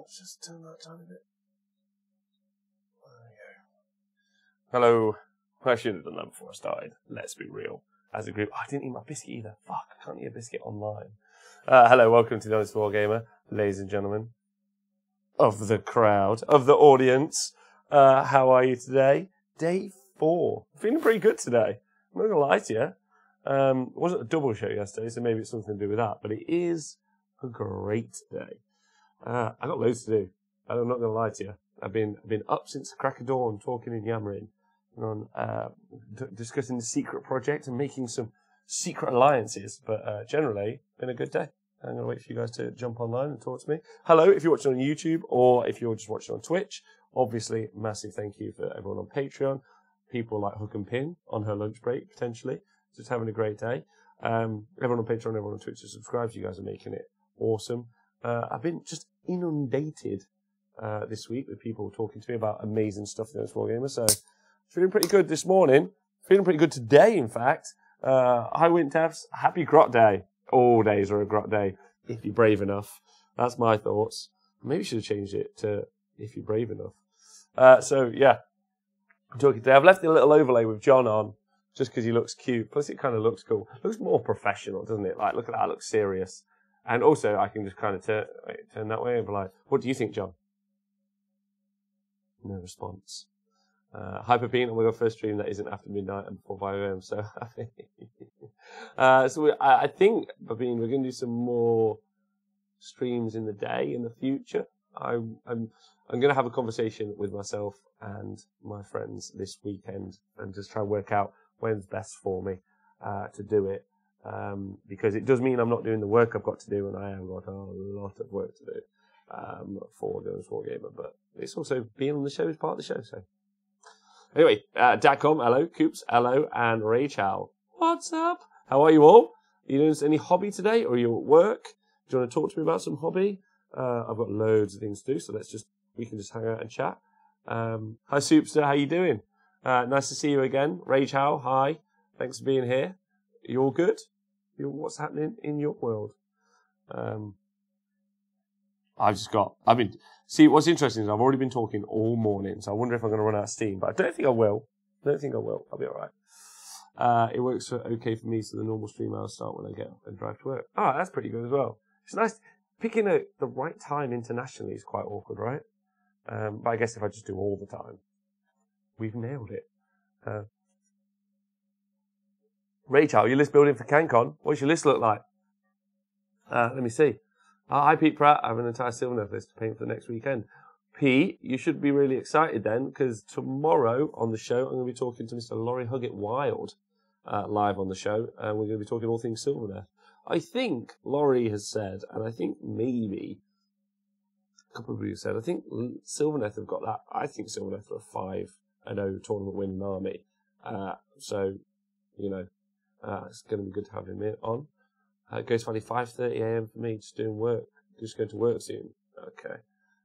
Let's just turn that down a bit. There we go. Hello. I should have done that before I started. Let's be real. As a group, I didn't eat my biscuit either. Fuck, I can't eat a biscuit online. Hello, welcome to the Honest Wargamer, ladies and gentlemen of the crowd, of the audience. How are you today? Day 4. Feeling pretty good today. I'm not going to lie to you. It wasn't a double show yesterday, so maybe it's something to do with that. But it is a great day. I got loads to do. I'm not going to lie to you. I've been up since the crack of dawn, talking and yammering, and on discussing the secret project and making some secret alliances. But generally, been a good day. I'm going to wait for you guys to jump online and talk to me. Hello, if you're watching on YouTube or if you're just watching on Twitch. Obviously, massive thank you for everyone on Patreon. People like Hook and Pin on her lunch break, potentially. Just having a great day. Everyone on Patreon, everyone on Twitch to subscribe. You guys are making it awesome. I've been just inundated this week with people talking to me about amazing stuff in this Wargamer. So, feeling pretty good this morning. Feeling pretty good today, in fact. Hi, Wintavs. Happy Grot Day. All days are a Grot Day, if you're brave enough. That's my thoughts. Maybe should have changed it to if you're brave enough. So, yeah. I'm talking today. I've left a little overlay with John on, just because he looks cute. Plus, it kind of looks cool. It looks more professional, doesn't it? Like, look at that. It looks serious. And also, I can just kind of turn that way and be like, what do you think, John? No response. Hyperbean, we got first stream that isn't after midnight and before 5 a.m. So happy. I think, Babine, we're going to do some more streams in the day in the future. I'm going to have a conversation with myself and my friends this weekend and just try and work out when's best for me to do it. Because it does mean I'm not doing the work I've got to do, and I have got a lot of work to do for the Honest Wargamer. But it's also being on the show is part of the show. So anyway, Dacom, hello, Coops, hello, and Rachel, what's up? How are you all? Are you doing any hobby today, or are you at work? Do you want to talk to me about some hobby? I've got loads of things to do, so we can just hang out and chat. Hi, Soupster, how you doing? Nice to see you again. Rachel, hi. Thanks for being here. You all good? What's happening in your world? What's interesting is I've already been talking all morning, so I wonder if I'm going to run out of steam, but I don't think I will. I'll be alright. It works okay for me, so the normal stream hours start when I get up and drive to work. Oh, that's pretty good as well. It's nice. Picking the right time internationally is quite awkward, right? But I guess if I just do all the time, we've nailed it. Rachel, your list building for CanCon. What's your list look like? Let me see. Hi, Pete Pratt. I have an entire Sylvaneth list to paint for the next weekend. Pete, you should be really excited then, because tomorrow on the show, I'm going to be talking to Mr. Laurie Huggett Wild live on the show, and we're going to be talking all things Sylvaneth. I think Laurie has said, and I think maybe a couple of you said, I think Sylvaneth have got that. I think Sylvaneth are a 5-0 tournament winning army. So, it's going to be good to have him on. Ghost Valley, 5:30 a.m. for me, just doing work. Just going to work soon. Okay.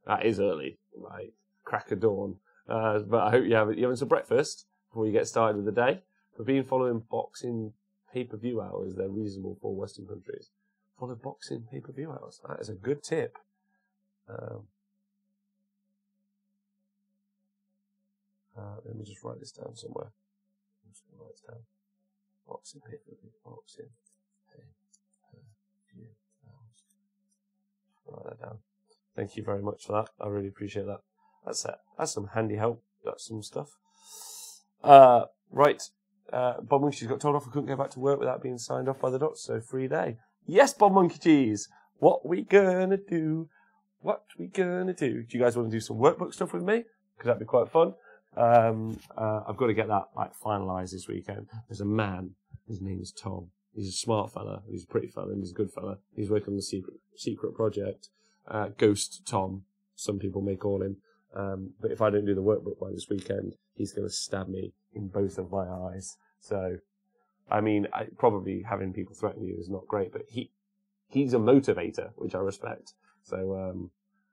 That is early, like crack of dawn. But I hope you're having some breakfast before you get started with the day. For being following boxing pay-per-view hours, they're reasonable for Western countries. Follow boxing pay-per-view hours. That is a good tip. Let me just write this down somewhere. I'm just going to write this down. Boxing pay-per-view. Boxing pay-per-view hours. Write that down. Thank you very much for that. I really appreciate that. That's some handy help. That's some stuff. Right. Bob Monkey Cheese got told off I couldn't go back to work without being signed off by the doctor, so free day. Yes, Bob Monkey Cheese. What we gonna do? Do you guys want to do some workbook stuff with me? Because that'd be quite fun. I've got to get that finalised this weekend. There's a man. His name is Tom. He's a smart fella. He's a pretty fella, and he's a good fella. He's working on the secret project. Ghost Tom, some people may call him. But if I don't do the workbook by this weekend, he's going to stab me in both of my eyes. So, I mean, probably having people threaten you is not great, but he's a motivator, which I respect. So,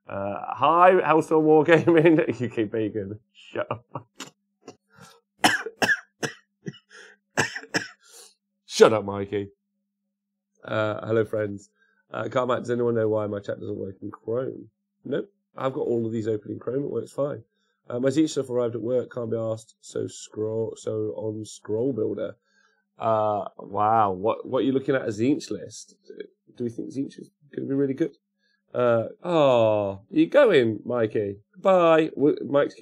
hi, Hellstorm Wargaming, UK Bacon. Shut up. Shut up, Mikey. Hello, friends. Carmack, does anyone know why my chat doesn't work in Chrome? Nope. I've got all of these open in Chrome. It works fine. My Zinch stuff arrived at work. Can't be asked. So on Scroll Builder. Wow. What are you looking at a Zinch list? Do we think Zinch is going to be really good? You going, Mikey? Bye.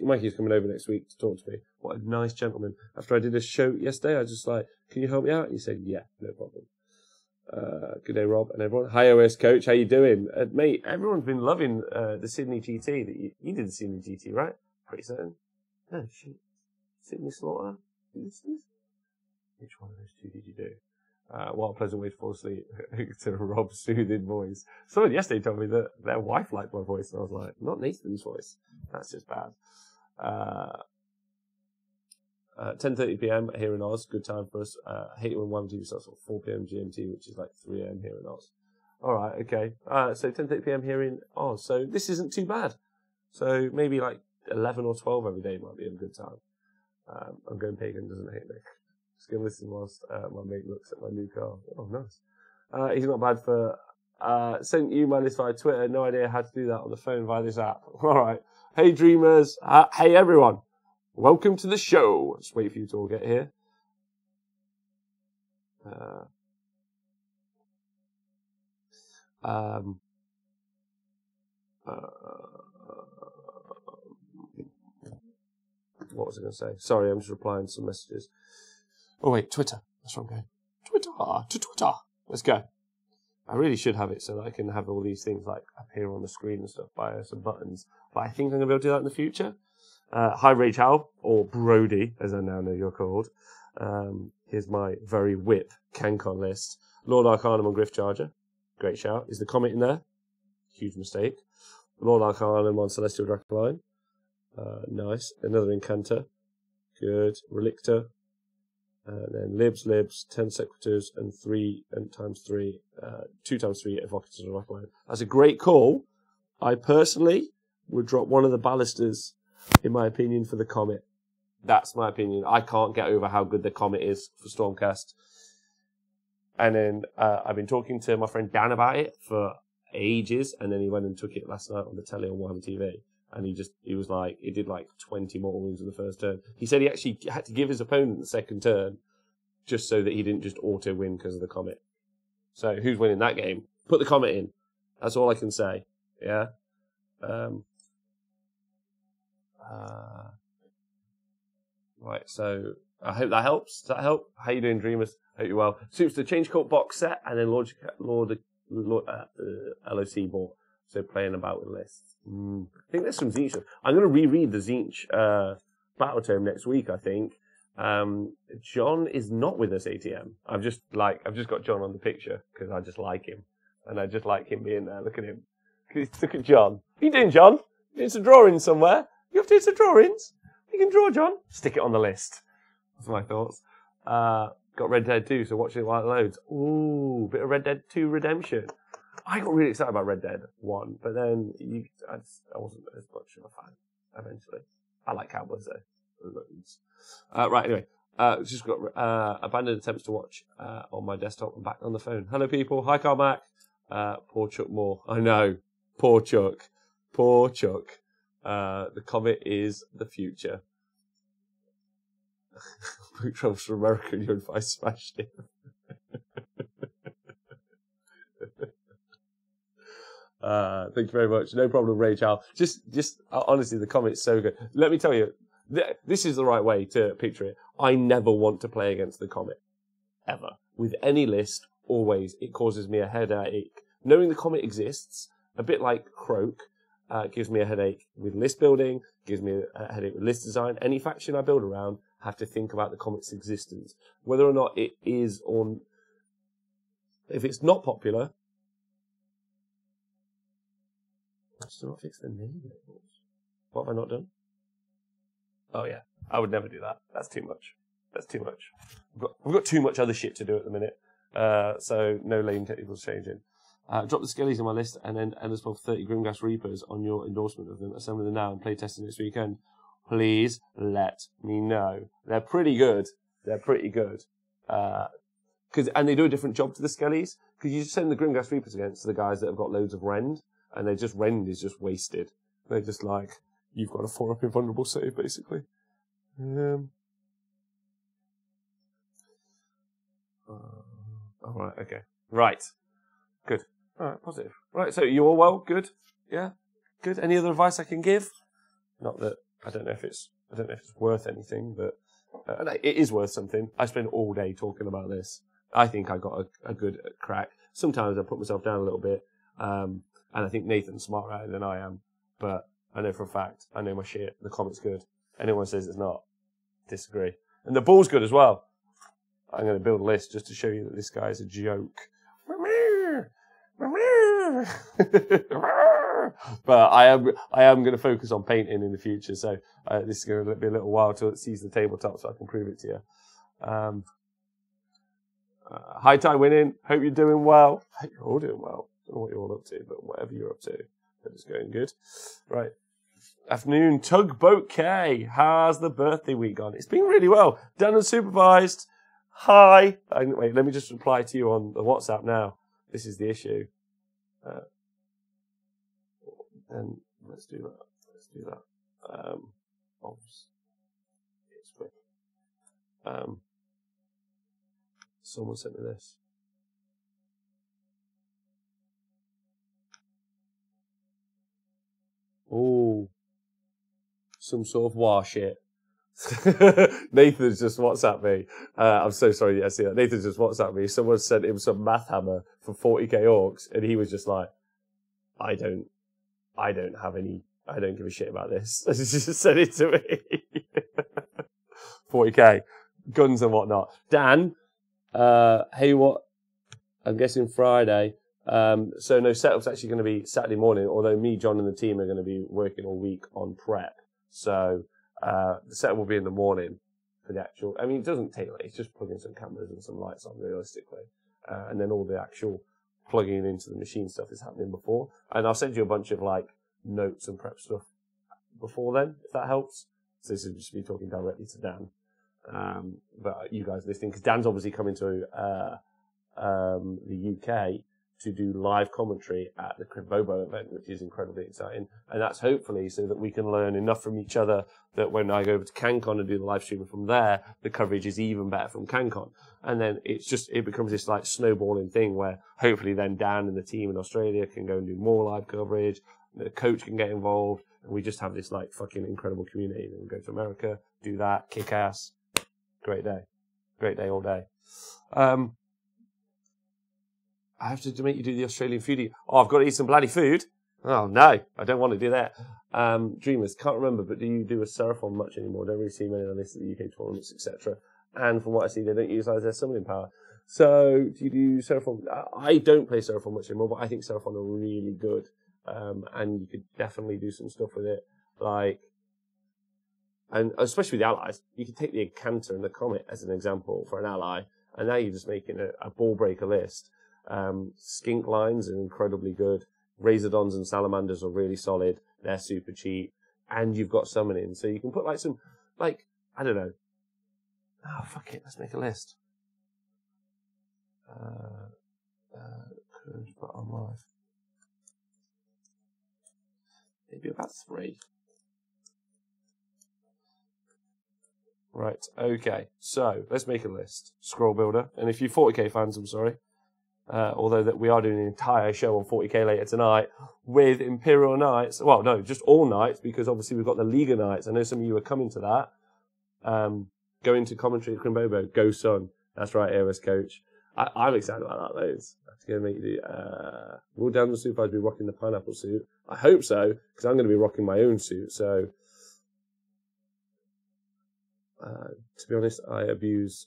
Mikey's coming over next week to talk to me. What a nice gentleman. After I did a show yesterday, I was just like, can you help me out? And he said, yeah, no problem. Good day, Rob and everyone. Hi, OS Coach. How you doing? Mate, everyone's been loving the Sydney GT. That you did the Sydney GT, right? Pretty certain. No, shit. Sydney Slaughter? Which one of those two did you do? What a pleasant way to fall asleep to Rob's soothing voice. Someone yesterday told me that their wife liked my voice, and I was like, not Nathan's voice. That's just bad. 10:30 p.m. here in Oz. Good time for us. I hate it when one TV starts at 4 p.m. GMT, which is like 3 a.m. here in Oz. All right, okay. So 10:30 p.m. here in Oz. So this isn't too bad. So maybe like 11 or 12 every day might be a good time. I'm going pagan, doesn't hate me. Just going to listen whilst my mate looks at my new car. Oh, nice. He's not bad for... sent you my list via Twitter. No idea how to do that on the phone via this app. All right. Hey, dreamers. Hey, everyone. Welcome to the show. Just wait for you to all get here. What was I going to say? Sorry, I'm just replying to some messages. Oh, wait, Twitter. That's where I'm going. Twitter. Let's go. I really should have it so that I can have all these things like appear on the screen and stuff by some buttons. But I think I'm going to be able to do that in the future. Hi, Rachel, or Brody, as I now know you're called. Here's my very whip CanCon list. Lord Arcanum on Griff Charger. Great shout. Is the comet in there? Huge mistake. Lord Arcanum on Celestial Dracoline. Nice. Another Incanter. Good. Relictor. And then Libs, 10 Sequiturs, and 3 and times 3, 2 times 3 Evocators of Dracoline. That's a great call. I personally would drop one of the Ballisters, in my opinion, for the Comet. That's my opinion. I can't get over how good the Comet is for Stormcast. And then I've been talking to my friend Dan about it for ages, and then he went and took it last night on the telly on Warhammer TV. And he was like, he did like 20 mortal wounds in the first turn. He said he actually had to give his opponent the second turn just so that he didn't just auto win because of the Comet. So who's winning that game? Put the Comet in. That's all I can say. Yeah. Right, so I hope that helps. Does that help? How you doing, dreamers? Hope you're well. Suits the Change Cult box set, and then LOC bought. So playing about with lists. I think there's some Zinch. I'm going to reread the Zinch Battle Tome next week, I think. John is not with us, ATM. I've just got John on the picture because I just like him. And I just like him being there. Look at him. Look at John. What are you doing, John? You doing some drawings somewhere? You have to do some drawings? You can draw, John. Stick it on the list. That's my thoughts. Got Red Dead 2, so watching it while it loads. Ooh, bit of Red Dead 2 Redemption. I got really excited about Red Dead 1, but then I wasn't as much of a fan, eventually. I like Cowboys, though. Loads. Right, anyway. Just got abandoned attempts to watch on my desktop and back on the phone. Hello, people. Hi, Carmack. Poor Chuck Moore. I know. Poor Chuck. Poor Chuck. The Comet is the future. Book travels from America and your advice smashed it. Thank you very much. No problem, Rachel. Just honestly, the Comet's so good. Let me tell you, this is the right way to picture it. I never want to play against the Comet. Ever. With any list, always. It causes me a headache. Knowing the Comet exists, a bit like Croak, gives me a headache with list building, gives me a headache with list design. Any faction I build around, have to think about the Comet's existence. Whether or not it is on... If it's not popular... I've still not fixed the name labels. What have I not done? Oh yeah, I would never do that. That's too much. That's too much. We've got too much other shit to do at the minute. So no lane tables changing. Drop the skellies on my list and then as well 30 Grimgas Reapers on your endorsement of them. Assemble them now and play testing this weekend. Please let me know. They're pretty good. They're pretty good. And they do a different job to the skellies. Because you send the Grimgas Reapers against the guys that have got loads of rend. And they just rend is just wasted. They're just like, you've got a 4-up invulnerable save, basically. Alright, okay. Right. Good. Alright, positive. Right, so you all well? Good? Yeah? Good. Any other advice I can give? Not that, I don't know if it's worth anything, but it is worth something. I spend all day talking about this. I think I got a good crack. Sometimes I put myself down a little bit, and I think Nathan's smarter at it than I am, but I know for a fact, I know my shit. The comic's good. Anyone says it's not, disagree. And the ball's good as well. I'm going to build a list just to show you that this guy is a joke. But I am going to focus on painting in the future, so this is going to be a little while till it sees the tabletop, so I can prove it to you. High Tide winning. Hope you're doing well. Hope you're all doing well. I don't know what you're all up to, but whatever you're up to, hope it's going good. Right. Afternoon, Tugboat K. How's the birthday week gone? It's been really well. Done and supervised. Hi. Wait, let me just reply to you on the WhatsApp now. This is the issue. And let's do that. Let's do that. It's quick. Someone sent me this. Oh, some sort of war shit. Nathan's just WhatsApped me. I'm so sorry I see that. Nathan's just WhatsApped me. Someone sent him some math hammer for 40k orcs, and he was just like, I don't give a shit about this. He just sent it to me. 40k. Guns and whatnot. Dan, hey, what? I'm guessing Friday. So no, setup's actually going to be Saturday morning, although me, John, and the team are going to be working all week on prep. So the setup will be in the morning for the actual. I mean, it doesn't take like, it's just plugging some cameras and some lights on, realistically, and then all the actual plugging into the machine stuff is happening before. And I'll send you a bunch of like notes and prep stuff before then, if that helps. So this is just me talking directly to Dan, but you guys listening, because Dan's obviously coming to the UK to do live commentary at the Crimbobo event, which is incredibly exciting. And that's hopefully so that we can learn enough from each other that when I go over to CanCon and do the live streaming from there, the coverage is even better from CanCon. And then it becomes this like snowballing thing where hopefully then Dan and the team in Australia can go and do more live coverage. The coach can get involved. And we just have this like fucking incredible community. Then we go to America, do that, kick ass. Great day. Great day all day. I have to make you do the Australian foodie. Oh, I've got to eat some bloody food. Oh, no, I don't want to do that. Dreamers, can't remember, but do you do a Seraphon much anymore? Don't really see many on the list of the UK tournaments, etc. And from what I see, they don't utilise their summoning power. So, do you do Seraphon? I don't play Seraphon much anymore, but I think Seraphon are really good. And you could definitely do some stuff with it. Like, and especially with the allies, you could take the Encanter and the Comet as an example for an ally, and now you're just making a ball breaker list. Skink lines are incredibly good. Razordons and Salamanders are really solid. They're super cheap. And you've got summoning. So you can put like some, like, I don't know. Oh, fuck it. Let's make a list. Could put on live. Maybe about 3. Right. Okay. So let's make a list. Scroll Builder. And if you're 40k fans, I'm sorry. Although that we are doing an entire show on 40k later tonight with Imperial Knights. Well, no, just all nights, because obviously we've got the Liga Knights. I know some of you are coming to that. Going to commentary at Crimbobo. Go Sun. That's right, AOS Coach. I'm excited about that, though. That's going to make you do. Will Dan the Supervisor be rocking the pineapple suit? I hope so, because I'm going to be rocking my own suit. So, to be honest, I abuse.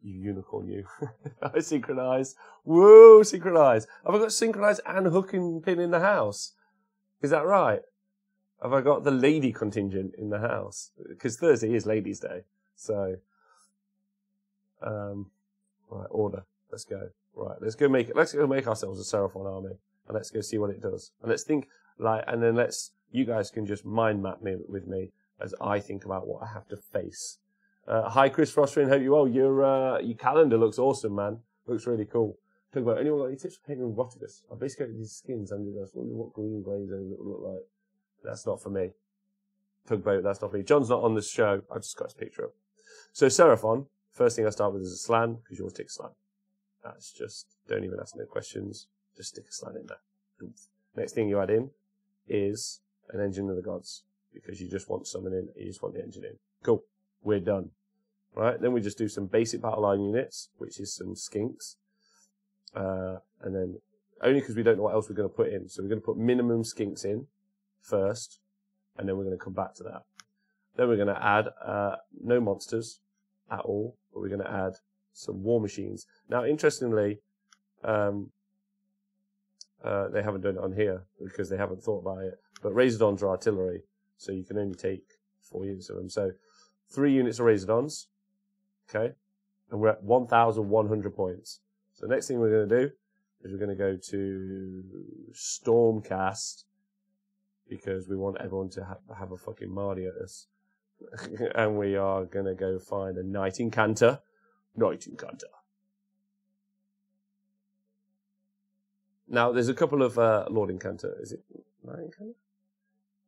You unicorn, you. I synchronise. Whoa, synchronise. Have I got synchronise and hook and pin in the house? Is that right? Have I got the lady contingent in the house? Because Thursday is Ladies' Day. So, right, order. Let's go. Right, let's go make ourselves a Seraphon army. And let's go see what it does. And let's think, and then you guys can just mind map me with me as I think about what I have to face. Hi, Chris Frostrin. Hope you well. Your calendar looks awesome, man. Looks really cool. Tugboat, anyone got any tips for painting Rotigus? I basically got these skins and I was wondering what green glaze over it would look like. That's not for me. Tugboat, that's not for me. John's not on this show. I just got his picture up. So Seraphon, first thing I start with is a slan, because you always take a slan. That's just, don't even ask no questions. Just stick a slan in there. Next thing you add in is an Engine of the Gods, because you just want someone in, you just want the engine in. Cool. We're done. Right, then we just do some basic battle line units, which is some skinks. And then, only because we don't know what else we're going to put in. So we're going to put minimum skinks in first, and then we're going to come back to that. Then we're going to add, no monsters at all, but we're going to add some war machines. Now, interestingly, they haven't done it on here because they haven't thought about it. But Razordons are artillery, so you can only take 4 units of them. So 3 units of Razordons, okay? And we're at 1,100 points. So the next thing we're going to do is we're going to go to Stormcast because we want everyone to have a fucking Mardy at us. And we are going to go find a Knight Incanter. Knight Incanter. Now, there's a couple of Lord Incanter. Is it Knight Incanter?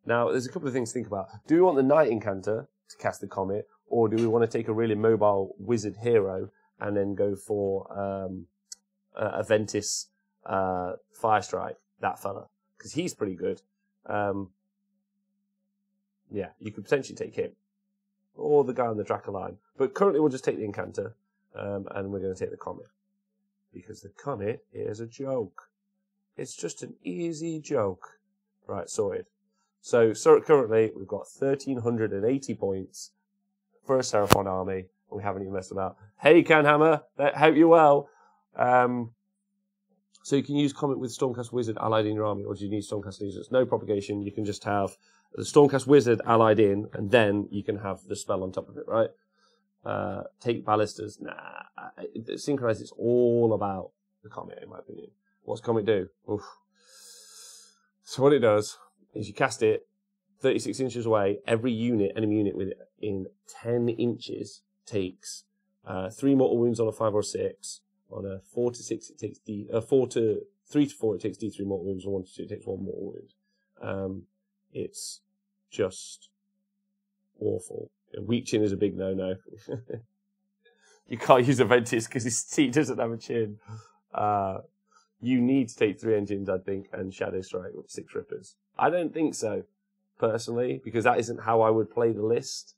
Now, there's a couple of things to think about. Do we want the Knight Incanter to cast the Comet, or do we want to take a really mobile wizard hero and then go for Aventis Firestrike, that fella? Because he's pretty good. Yeah, you could potentially take him. Or the guy on the Draca line. But currently we'll just take the Incanter, and we're going to take the Comet. Because the Comet is a joke. It's just an easy joke. Right, sorted. So currently we've got 1,380 points for a Seraphon army. We haven't even messed about. Hey, Canhammer, hope you're well. So you can use Comet with Stormcast Wizard allied in your army, or do you need Stormcast Legions? No propagation. You can just have the Stormcast Wizard allied in, and then you can have the spell on top of it, right? Take ballistas. Nah. Synchronize, it's all about the Comet, in my opinion. What's Comet do? Oof. So what it does is you cast it 36 inches away. Every unit, enemy unit within 10 inches takes 3 mortal wounds on a 5 or 6. On a 4 to 6, it takes 3 to 4, it takes D3 mortal wounds. On 1 to 2, it takes 1 mortal wound. It's just awful. Weak chin is a big no-no. You can't use Aventis because he doesn't have a chin. You need to take 3 engines, I think, and Shadow Strike with 6 Rippers. I don't think so, personally, because that isn't how I would play the list.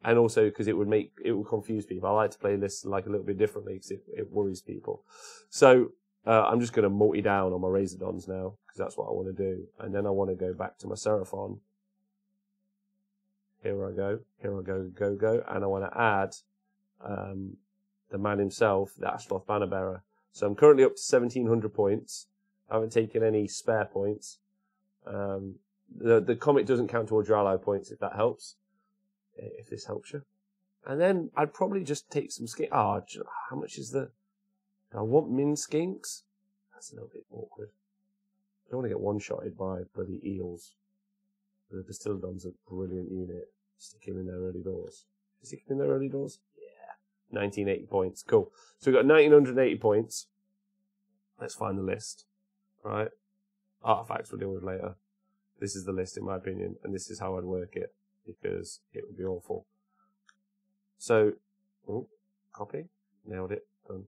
And also because it would confuse people. I like to play lists like a little bit differently because it worries people. So I'm just going to multi down on my Razordons now because that's what I want to do. And then I want to go back to my Seraphon. Here I go, go. And I want to add the man himself, the Ashloth Banner Bearer. So I'm currently up to 1,700 points. I haven't taken any spare points. The Comet doesn't count towards your ally points if that helps. If this helps you. And then I'd probably just take some skinks. How much is the... I want min skinks? That's a little bit awkward. I don't want to get one-shotted by bloody eels. The Bastillodon's a brilliant unit. Stick him in their early doors. Stick him in their early doors? Yeah. 1980 points. Cool. So we've got 1,980 points. Let's find the list. Right? Artifacts we'll deal with later. This is the list in my opinion, and this is how I'd work it. Because it would be awful. So, copy. Nailed it. Done.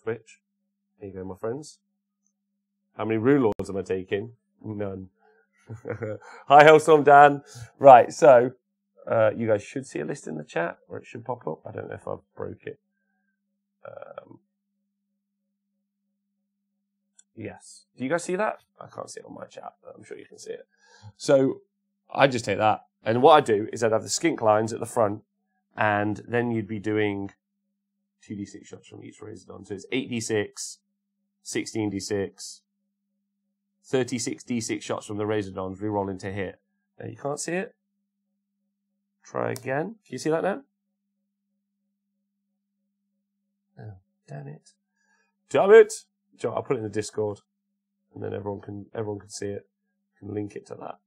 Twitch. There you go, my friends. How many Rune Lords am I taking? None. Hi, Hellstorm Dan. Right, so, you guys should see a list in the chat, or it should pop up. I don't know if I've broke it. Yes. Do you guys see that? I can't see it on my chat, but I'm sure you can see it. So, I just take that. And what I do is I'd have the skink lines at the front, and then you'd be doing 2d6 shots from each Razordon. So it's 8d6, 16d6, 36d6 shots from the Razordons, rerolling to hit. Now you can't see it. Try again. Can you see that now? Oh, damn it. Damn it! Joe, I'll put it in the Discord, and then everyone can see it. Can link it to that.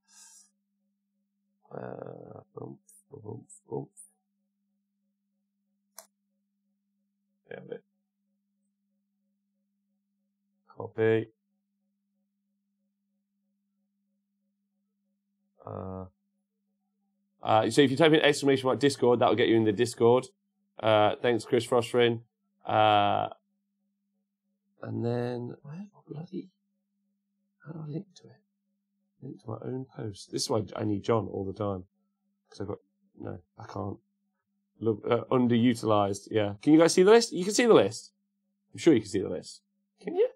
There we go. Copy. So if you type in exclamation mark Discord, that'll get you in the Discord. Thanks, Chris Frostrin. And then, how do I link to it? Link to my own post. This is why I need John all the time. Because I can't. Look, underutilized, yeah. Can you guys see the list? You can see the list. I'm sure you can see the list. Can you?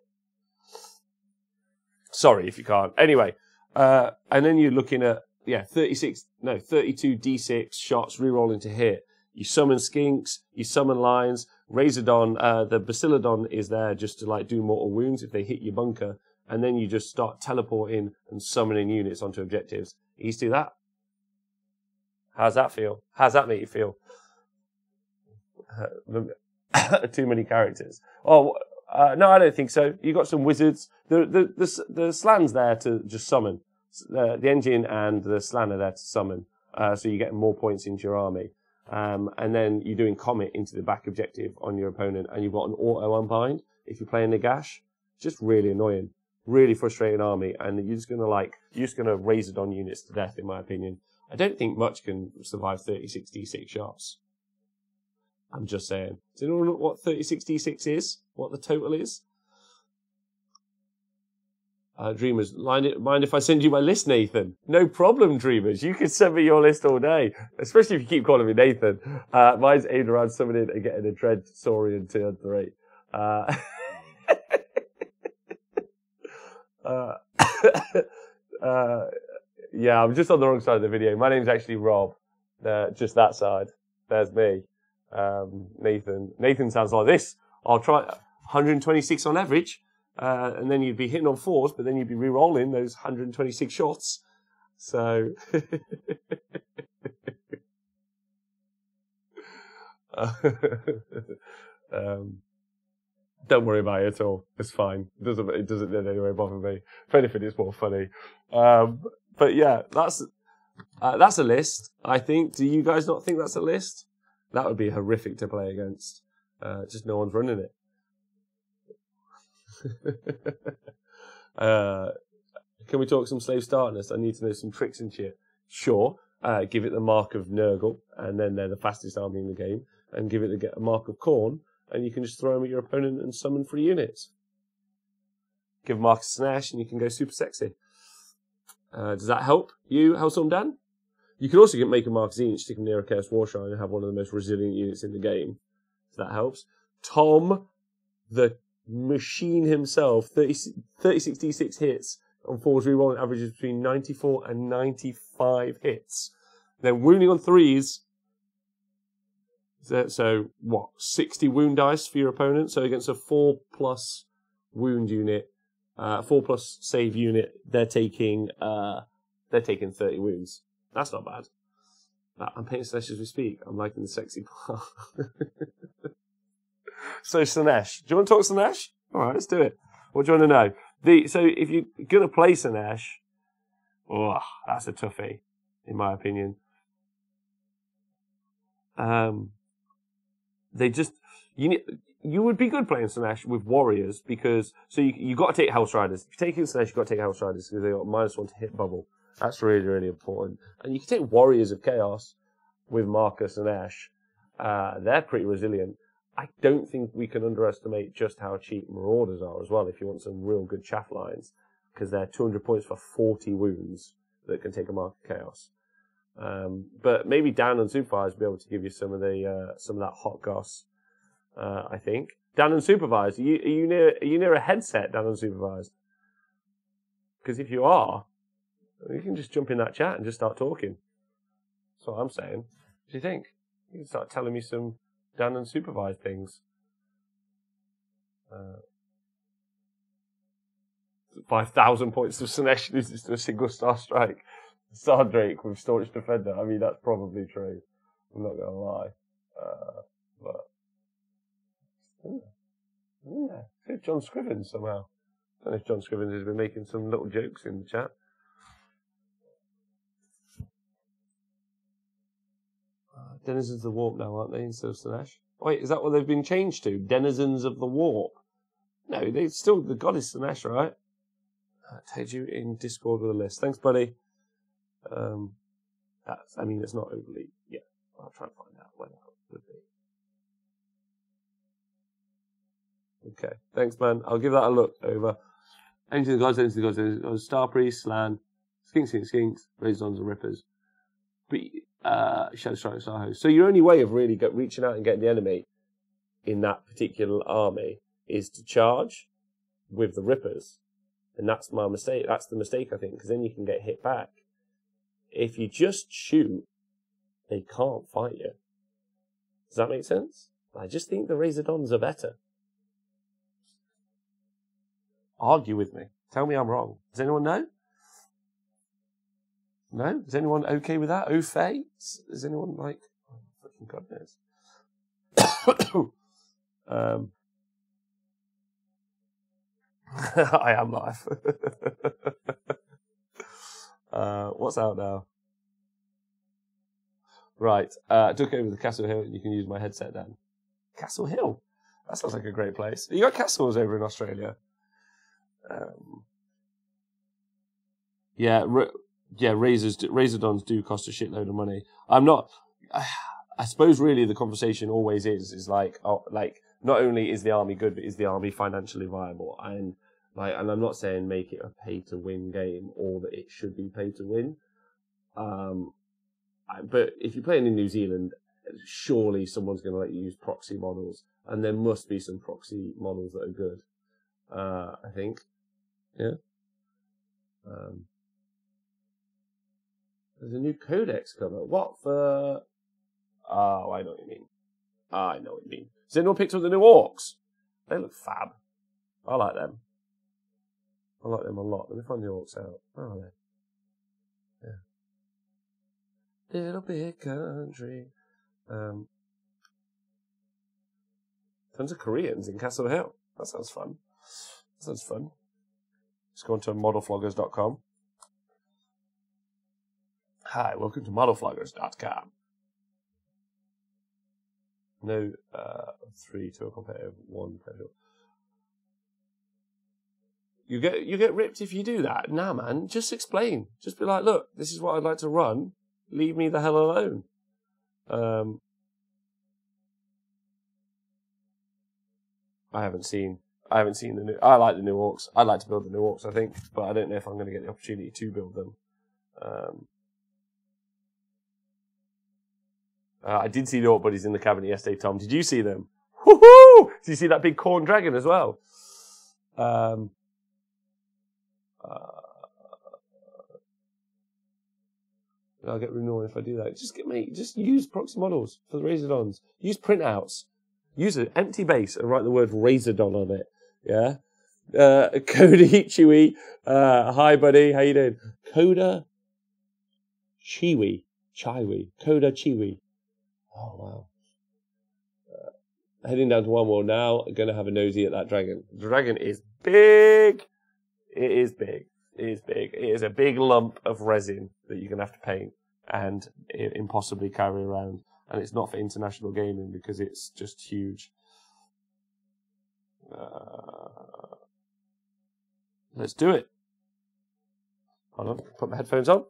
Sorry if you can't. Anyway, and then you're looking at, 32 D6 shots rerolling to hit. You summon skinks, you summon lions, Razordon, the Basilodon is there just to like do mortal wounds if they hit your bunker, and then you just start teleporting and summoning units onto objectives. You do that? How's that feel? How's that make you feel? Too many characters. Oh, no, I don't think so. You got some wizards. The Slan's there to just summon. The engine and the Slan are there to summon. So you get more points into your army. And then you're doing Comet into the back objective on your opponent, and you've got an auto unbind if you're playing Nagash. Just really annoying, really frustrating army, and you're just gonna Razordon units to death, in my opinion. I don't think much can survive 36 D6 shots. I'm just saying. Do you know what 36 D6 is? What the total is? Dreamers, mind if I send you my list, Nathan? No problem, Dreamers. You can send me your list all day, especially if you keep calling me Nathan. Mine's aimed around summoning and getting a Dread Saurian turn 3. Yeah, I'm just on the wrong side of the video. My name's actually Rob. Just that side. There's me. Nathan. Nathan sounds like this. I'll try 126 on average. And then you'd be hitting on 4s, but then you'd be re-rolling those 126 shots. So, don't worry about it at all. It's fine. It doesn't in any way bother me. If anything, it's more funny. But yeah, that's a list, I think. Do you guys not think that's a list? That would be horrific to play against. Just no one's running it. Can we talk some slave startness? I need to know some tricks and shit. Sure. Give it the mark of Nurgle, and then they're the fastest army in the game. And give it a mark of Khorne, and you can just throw them at your opponent and summon 3 units. Give Mark a Snash, and you can go super sexy. Does that help you, Hellstorm Dan? You can also make a Mark Zenith, stick him near a Chaos Warshrine, and have one of the most resilient units in the game. If that helps. Tom, the machine himself, 36 D6 hits on 4s rerolling averages between 94 and 95 hits. Then wounding on 3s. So what? 60 wound dice for your opponent. So against a 4+ wound unit, 4+ save unit, they're taking 30 wounds. That's not bad. I'm painting Slanesh as we speak. I'm liking the sexy part. So Slanesh, do you want to talk Slanesh? All right, let's do it. What do you want to know? So if you're gonna play Slanesh, that's a toughie, in my opinion. You would be good playing Slanesh with warriors because you got to take House Riders. If you're taking Slanesh, you got to take House Riders because they got -1 to hit bubble. That's really, really important. And you can take Warriors of Chaos with Marcus and Ash. They're pretty resilient. I don't think we can underestimate just how cheap Marauders are as well if you want some real good chaff lines, because they're 200 points for 40 wounds that can take a Mark of Chaos. But maybe Dan and Supervised will be able to give you some of that hot goss. I think Dan and Supervised, are you near a headset, Dan and Supervised? Because if you are, you can just jump in that chat and just start talking. That's what I'm saying. What do you think? You can start telling me some Dan and Supervised things. 5,000 points of Slanesh is just a single star strike. Star Drake with Staunch Defender. I mean, that's probably true. I'm not going to lie. But John Scrivens somehow. I don't know if John Scrivens has been making some little jokes in the chat. Denizens of the Warp now, aren't they, instead of Slanesh? Wait, is that what they've been changed to? Denizens of the Warp? No, they still, the god is Slanesh, right? Tagged you in Discord with a list. Thanks, buddy. I mean, it's not overly, yeah, I'll try and find out when that would be. Okay, thanks, man. I'll give that a look over. Anything the gods, anything the gods, anything the gods. Star Priest, Slan, Skinks, Razors and Rippers. Shadow Strike, Star Host. So your only way of really reaching out and getting the enemy in that particular army is to charge with the Rippers. And that's my mistake. That's the mistake, I think, because then you can get hit back. If you just shoot, they can't fight you. Does that make sense? I just think the Razordons are better. Argue with me. Tell me I'm wrong. Does anyone know? No? Is anyone okay with that? Au fait? Is anyone like... Oh, fucking God knows. I am live. What's out now? Right. Took over the Castle Hill and you can use my headset then. Castle Hill? That sounds like a great place. You got castles over in Australia. Razordons do cost a shitload of money. I suppose really the conversation always is like, not only is the army good, but is the army financially viable? And I'm not saying make it a pay-to-win game or that it should be pay-to-win. But if you're playing in New Zealand, surely someone's going to let you use proxy models, and there must be some proxy models that are good. I think, yeah. There's a new codex cover. What for? Oh, I know what you mean. I know what you mean. Has anyone picked up the new orcs? They look fab. I like them. I like them a lot. Let me find the orcs out. Where are they? Yeah. Little big country. Tons of Koreans in Castle Hill. That sounds fun. Let's go on to modelfloggers.com. Hi, welcome to modelfloggers.com. No 3 to a competitive 1 casual. You get ripped if you do that. Nah, man, just explain. Just be like, look, this is what I'd like to run. Leave me the hell alone. I haven't seen the new. I like the new orcs. I'd like to build the new orcs, I think, but I don't know if I'm going to get the opportunity to build them. I did see the orc buddies in the cabinet yesterday, Tom. Did you see them? Woohoo! Did you see that big corn dragon as well? I'll get renewal if I do that. Just use proxy models for the Razordons. Use printouts. Use an empty base and write the word Razordon on it. Yeah. Coda Ichiwi. Hi, buddy. How you doing? Coda Chiwi. Coda Chiwi. Oh, wow. Heading down to one more now. I'm going to have a nosy at that dragon. The dragon is big. It is big. It is big. It is a big lump of resin that you're going to have to paint and impossibly carry around. And it's not for international gaming because it's just huge. Let's do it. Hold on. Put my headphones on.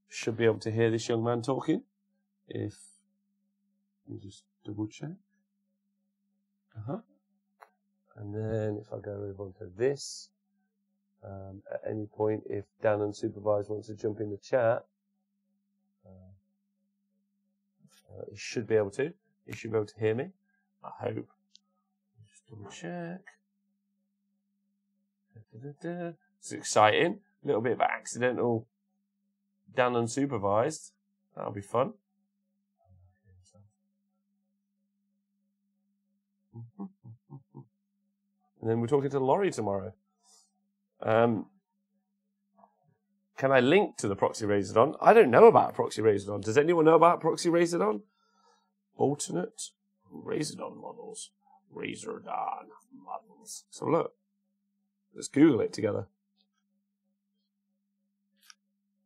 Should be able to hear this young man talking. If you just double check. And then if I go over onto this, at any point, if Dan Unsupervised wants to jump in the chat, he should be able to. He should be able to hear me. I hope. Just double check. It's exciting. A little bit of accidental Dan Unsupervised. That'll be fun. And then we're talking to Laurie tomorrow. Can I link to the Proxy Razordon? I don't know about Proxy Razordon. Does anyone know about Proxy Razordon? Alternate Razordon models. Razordon models. So look. Let's Google it together.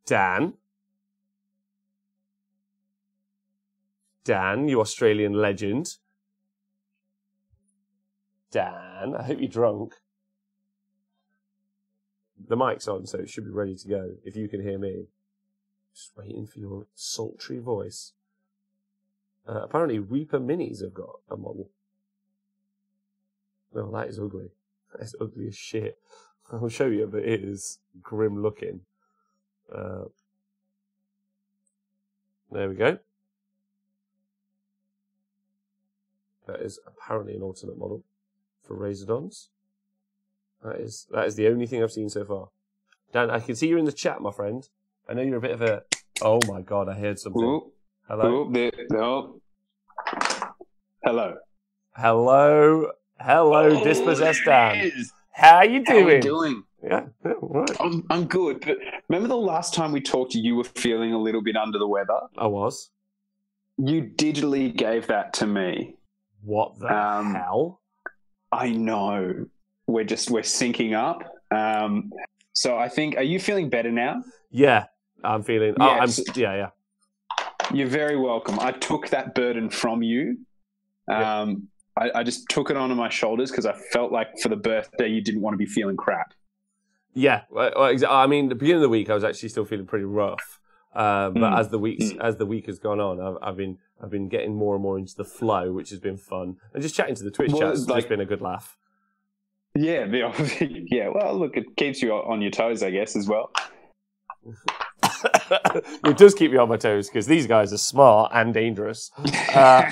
Dan, you Australian legend. Dan. I hope you're drunk. The mic's on, so it should be ready to go. If you can hear me. Just waiting for your sultry voice. Apparently, Reaper Minis have got a model. No, that is ugly. That is ugly as shit. I'll show you, but it is grim looking. There we go. That is apparently an alternate model for Razordons. That is the only thing I've seen so far. Dan, I can see you're in the chat, my friend. I know you're a bit of a... Oh my god, I heard something. Ooh. Hello? Ooh, hello. Hello, Dispossessed Dan. How you doing? How are you doing? Yeah, right. I'm good, but remember the last time we talked, you were feeling a little bit under the weather? I was. You digitally gave that to me. What the hell? I know. We're syncing up. So I think, are you feeling better now? Yeah, I'm feeling... Yes. Yeah. You're very welcome. I took that burden from you. I just took it onto my shoulders because I felt like for the birthday you didn't want to be feeling crap. Yeah, I mean, the beginning of the week I was actually still feeling pretty rough, but as the week has gone on, I've been getting more and more into the flow, which has been fun, and just chatting to the Twitch chat's just been a good laugh. Yeah, yeah. Well, look, it keeps you on your toes, I guess, as well. It does keep me on my toes because these guys are smart and dangerous. Yeah.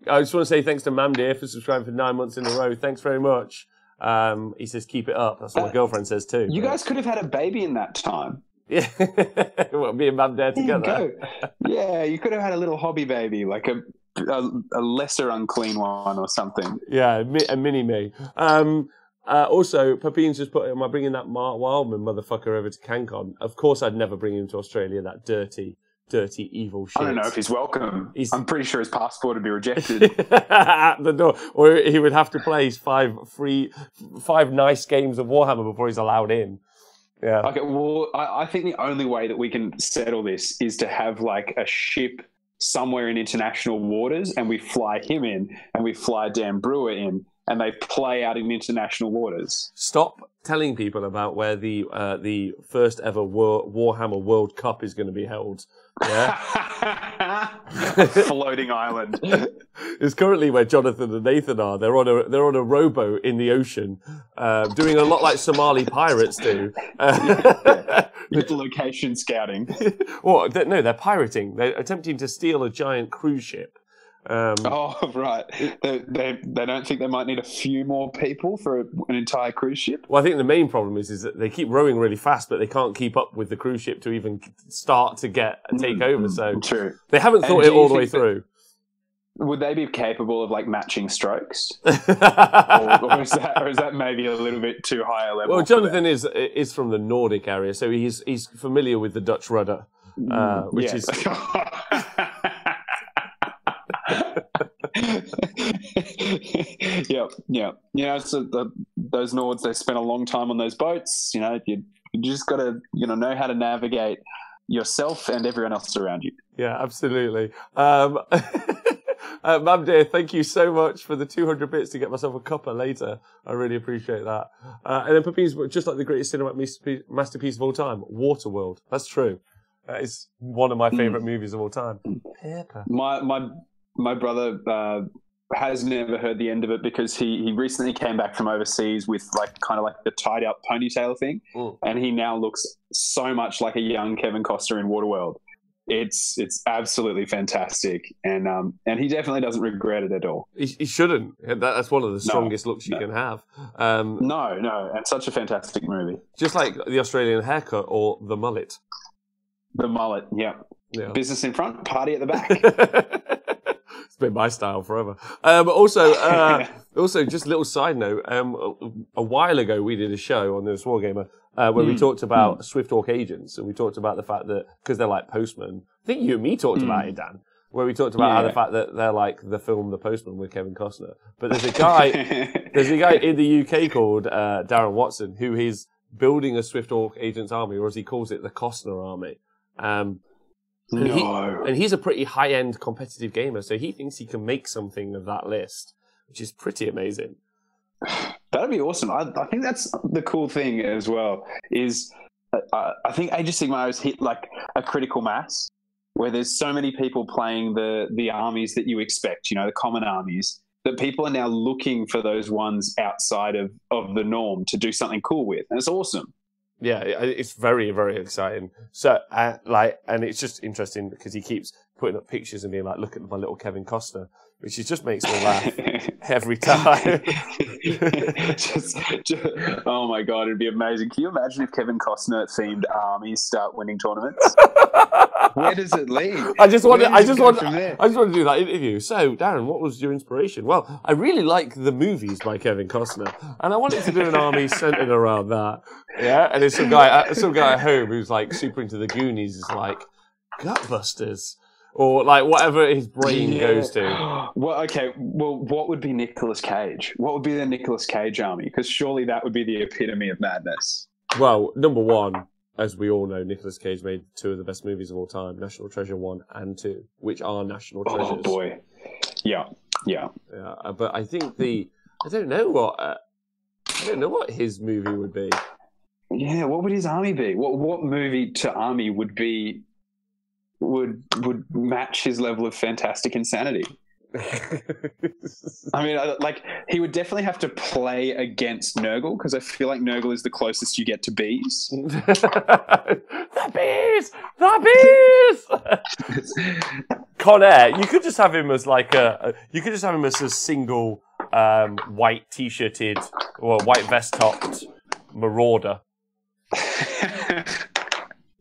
I just want to say thanks to Mamdir for subscribing for 9 months in a row. Thanks very much. He says keep it up. That's what my girlfriend says too. You guys could have had a baby in that time. Yeah, well, me and Mamdir together. Yeah, you could have had a little hobby baby, like a lesser unclean one or something. Yeah, a mini me. Also, Papin's just put, am I bringing that Mark Wildman motherfucker over to CanCon? Of course I'd never bring him to Australia, that dirty, evil shit. I don't know if he's welcome. I'm pretty sure his passport would be rejected. At the door. Or he would have to play five nice games of Warhammer before he's allowed in. Yeah. Okay, well, I think the only way that we can settle this is to have like a ship somewhere in international waters and we fly him in and we fly Dan Brewer in and they play out in international waters. Stop telling people about where the first ever Warhammer World Cup is going to be held. Yeah, floating island. It's currently where Jonathan and Nathan are. They're on a rowboat in the ocean, doing a lot like Somali pirates do. Location scouting. Well, no, they're pirating. They're attempting to steal a giant cruise ship. Right. They don't think they might need a few more people for an entire cruise ship? Well, I think the main problem is that they keep rowing really fast, but they can't keep up with the cruise ship to even start to take over. So true. They haven't thought it all the way through. Would they be capable of like matching strokes, or is that maybe a little bit too high a level? Well, Jonathan is from the Nordic area, so he's familiar with the Dutch rudder, which is. Yeah. So those Nords, they spent a long time on those boats. You just got to know how to navigate yourself and everyone else around you. Yeah, absolutely. Mamdir, thank you so much for the 200 bits to get myself a cuppa later. I really appreciate that. And then Puppies, just like the greatest cinematic masterpiece of all time, Waterworld. That's true. That is one of my favourite movies of all time. Pepper. My brother has never heard the end of it because he recently came back from overseas with kind of the tied up ponytail thing, and he now looks so much like a young Kevin Costner in Waterworld. It's absolutely fantastic, and he definitely doesn't regret it at all. He shouldn't. That's one of the strongest looks you can have. No, and such a fantastic movie. Just like the Australian haircut or the mullet. The mullet, yeah. Business in front, party at the back. It's been my style forever. Also, just a little side note. A while ago, we did a show on this Wargamer where we talked about Swifthawk agents, and we talked about the fact that because they're like postmen. I think you and me talked about it, Dan. Where we talked about how the fact that they're like the film The Postman with Kevin Costner. But there's a guy in the UK called Darren Watson who is building a Swifthawk agents army, or as he calls it, the Costner army. And he's a pretty high-end competitive gamer, so he thinks he can make something of that list, which is pretty amazing. That'd be awesome. I think that's the cool thing as well, is I think Age of Sigmar has hit like a critical mass where there's so many people playing the armies that you expect, the common armies, that people are now looking for those ones outside of the norm to do something cool with. And it's awesome. Yeah, it's very, very exciting. So, and it's just interesting because he keeps putting up pictures and being like, "Look at my little Kevin Costner," which just makes me laugh every time. Oh my god, it'd be amazing! Can you imagine if Kevin Costner themed armies start winning tournaments? Where does it lead? I just want to do that interview. So, Darren, what was your inspiration? Well, I really like the movies by Kevin Costner, and I wanted to do an army centered around that. Yeah, and there's some guy at home who's like super into the Goonies, is like Gutbusters, or like whatever his brain goes to. Well, okay. Well, what would be Nicolas Cage? What would be the Nicolas Cage army? Because surely that would be the epitome of madness. Well, number one, as we all know, Nicolas Cage made two of the best movies of all time, National Treasure 1 and 2, which are national treasures. Oh boy, yeah. But I think I don't know what his movie would be. Yeah, what would his army be? What movie to army would match his level of fantastic insanity? I mean, like, he would definitely have to play against Nurgle, because I feel like Nurgle is the closest you get to bees. The bees! Con Air, you could just have him as like a single white t-shirted or white vest topped marauder.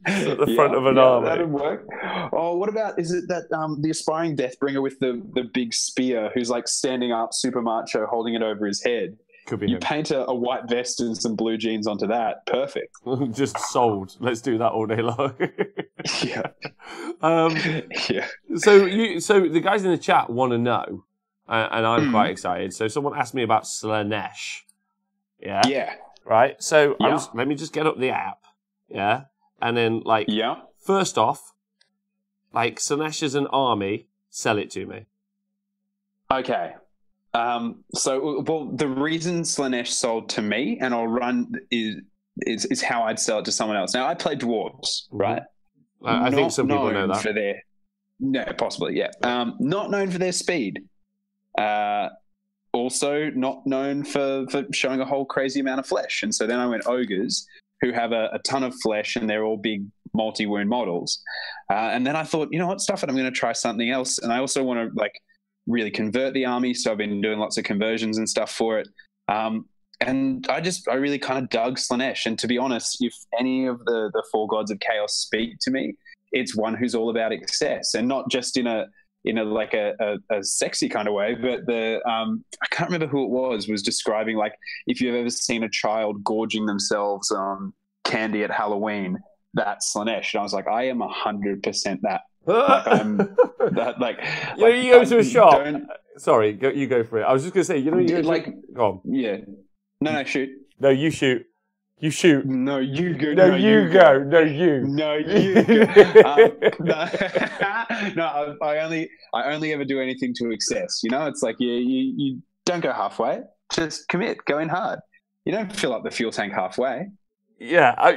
At the front of an army. That'd work. Oh, what about, is it that the aspiring Deathbringer with the big spear who's like standing up super macho holding it over his head? Could be you him. Paint a white vest and some blue jeans onto that. Perfect. Just sold. Let's do that all day long. Yeah. Yeah. So the guys in the chat want to know, and I'm quite excited. So someone asked me about Slanesh. Yeah. Yeah. Right. So let me just get up the app. Yeah. And then, first off, Slanesh as an army, sell it to me. Okay. The reason Slanesh sold to me, and I'll run, is how I'd sell it to someone else. Now, I play dwarves, right? I think some people know that. No, possibly, yeah. Not known for their speed. Also, not known for showing a whole crazy amount of flesh. And so then I went ogres, who have a ton of flesh, and they're all big multi-wound models. And then I thought, you know what, stuff it, I'm going to try something else. And I also want to really convert the army, so I've been doing lots of conversions and stuff for it. And I really kind of dug Slanesh. And to be honest, if any of the four gods of chaos speak to me, it's one who's all about excess, and not just in a sexy kind of way, but I can't remember who it was describing, like, if you've ever seen a child gorging themselves on candy at Halloween, that's Slanesh. And I was like, I am 100% that. I'm that, you go to a shop. Sorry, you go for it. I was just going to say, you go go on. Yeah. No, shoot. No, you shoot. You shoot. No, you go. No, you go. No, you. No, you go. No, I only ever do anything to excess. It's like you don't go halfway. Just commit. Go in hard. You don't fill up the fuel tank halfway. Yeah,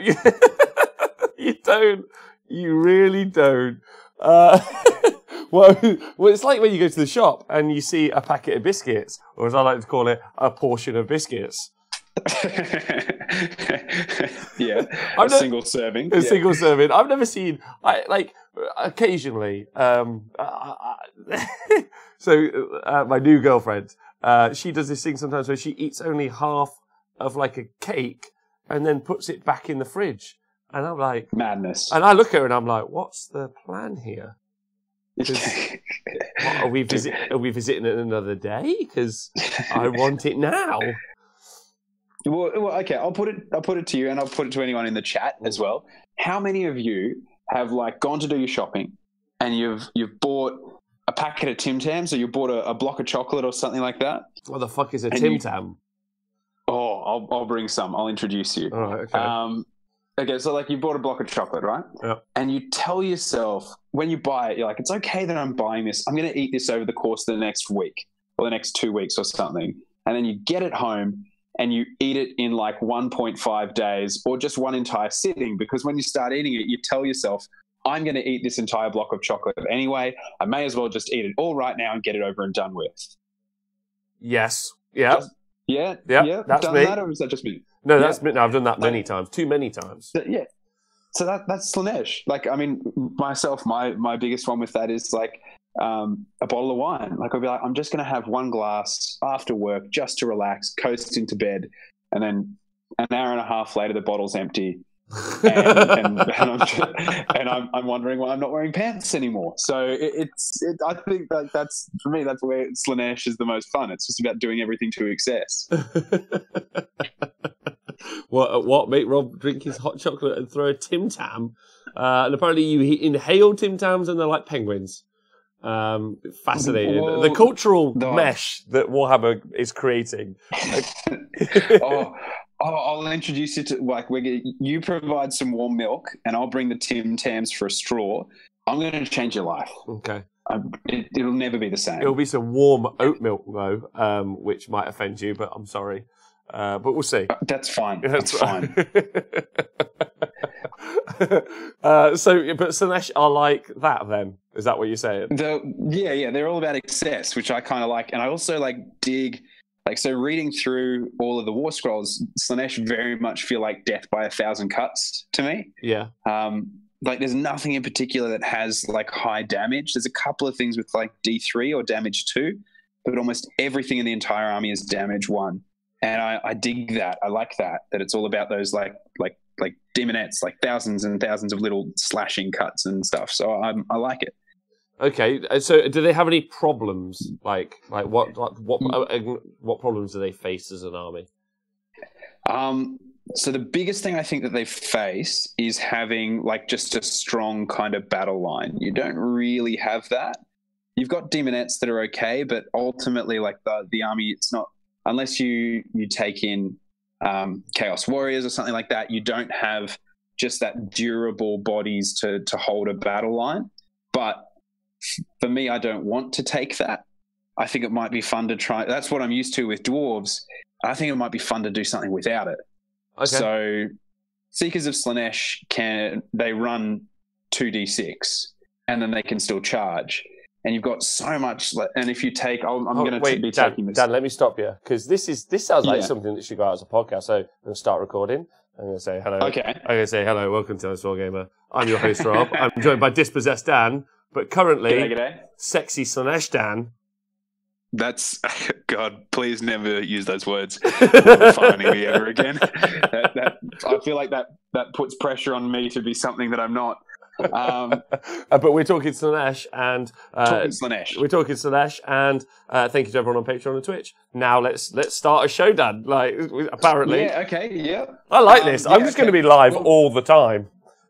you don't. You really don't. Well, it's like when you go to the shop and you see a packet of biscuits, or as I like to call it, a portion of biscuits. Yeah, single serving. Single serving. I've never seen, occasionally. My new girlfriend, she does this thing sometimes where she eats only half of a cake and then puts it back in the fridge. And I'm like, madness. And I look at her and I'm like, what's the plan here? Are we visiting it another day? Because I want it now. Well, okay. I'll put it to you, and I'll put it to anyone in the chat as well. How many of you have gone to do your shopping, and you've bought a packet of Tim Tams, or you bought a block of chocolate or something like that? What the fuck is a Tim Tam? I'll bring some. I'll introduce you. All right. Okay. Okay, so like you bought a block of chocolate, right? Yeah. And you tell yourself when you buy it, you're like, it's okay that I'm buying this. I'm going to eat this over the course of the next week or the next 2 weeks or something. And then you get it home and you eat it in like 1.5 days or just one entire sitting, because when you start eating it, you tell yourself, I'm going to eat this entire block of chocolate anyway. I may as well just eat it all right now and get it over and done with. Yes. Yeah. Yeah. That's done me. that, or is that just me? No, that's me. No, I've done that many times. Too many times. Yeah. So that's Slanesh. Like, I mean, myself, my biggest one with that is like a bottle of wine. Like, I'll be like, I'm just going to have one glass after work just to relax, coast into bed, and then an hour and a half later, the bottle's empty. and I'm wondering why I'm not wearing pants anymore. So I think that's for me, that's where Slanesh is the most fun. It's just about doing everything to excess. What make Rob drink his hot chocolate and throw a Tim Tam? And apparently you inhale Tim Tams and they're like penguins. Fascinating. Well, the cultural mesh that Warhammer is creating. I'll introduce you to, like, you provide some warm milk and I'll bring the Tim Tams for a straw. I'm going to change your life. Okay. It'll never be the same. It'll be some warm oat milk though, which might offend you, but I'm sorry. But we'll see. That's fine. That's fine. But Slanesh are like that then? Is that what you're saying? Yeah. They're all about excess, which I kind of like. And I also like dig, like, so reading through all of the War Scrolls, Slanesh very much feel like death by 1,000 cuts to me. Yeah. Like there's nothing in particular that has like high damage. There's a couple of things with like D3 or damage 2, but almost everything in the entire army is damage 1. And I dig that. I like that it's all about those like demonettes, like thousands and thousands of little slashing cuts and stuff. So I like it. Okay, so do they have any problems? Like what problems do they face as an army? So the biggest thing I think that they face is having like just a strong kind of battle line. You don't really have that. You've got demonettes that are okay, but ultimately, like the army, it's not, unless you take in Chaos Warriors or something like that, you don't have just that durable bodies to hold a battle line. But for me, I don't want to take that. I think it might be fun to try. That's what I'm used to with dwarves. I think it might be fun to do something without it. Okay. So Seekers of Slanesh they run 2d6 and then they can still charge. And you've got so much. And if you take, I'm going to be taking this. Dan, let me stop you, because this sounds like something that should go out as a podcast. So I'm going to start recording. I'm going to say hello. Okay. I'm going to say hello. Welcome to this Wargamer. I'm your host, Rob. I'm joined by Dispossessed Dan, but currently G'day. Sexy Slanesh Dan. That's, God, please never use those words. Never finding me ever again. I feel like that puts pressure on me to be something that I'm not. But we're talking Slanesh and we're talking Slanesh and thank you to everyone on Patreon and Twitch. Now let's start a show, Dan. Like, apparently, yeah, okay, yeah. I like this. I'm just going to be live all the time,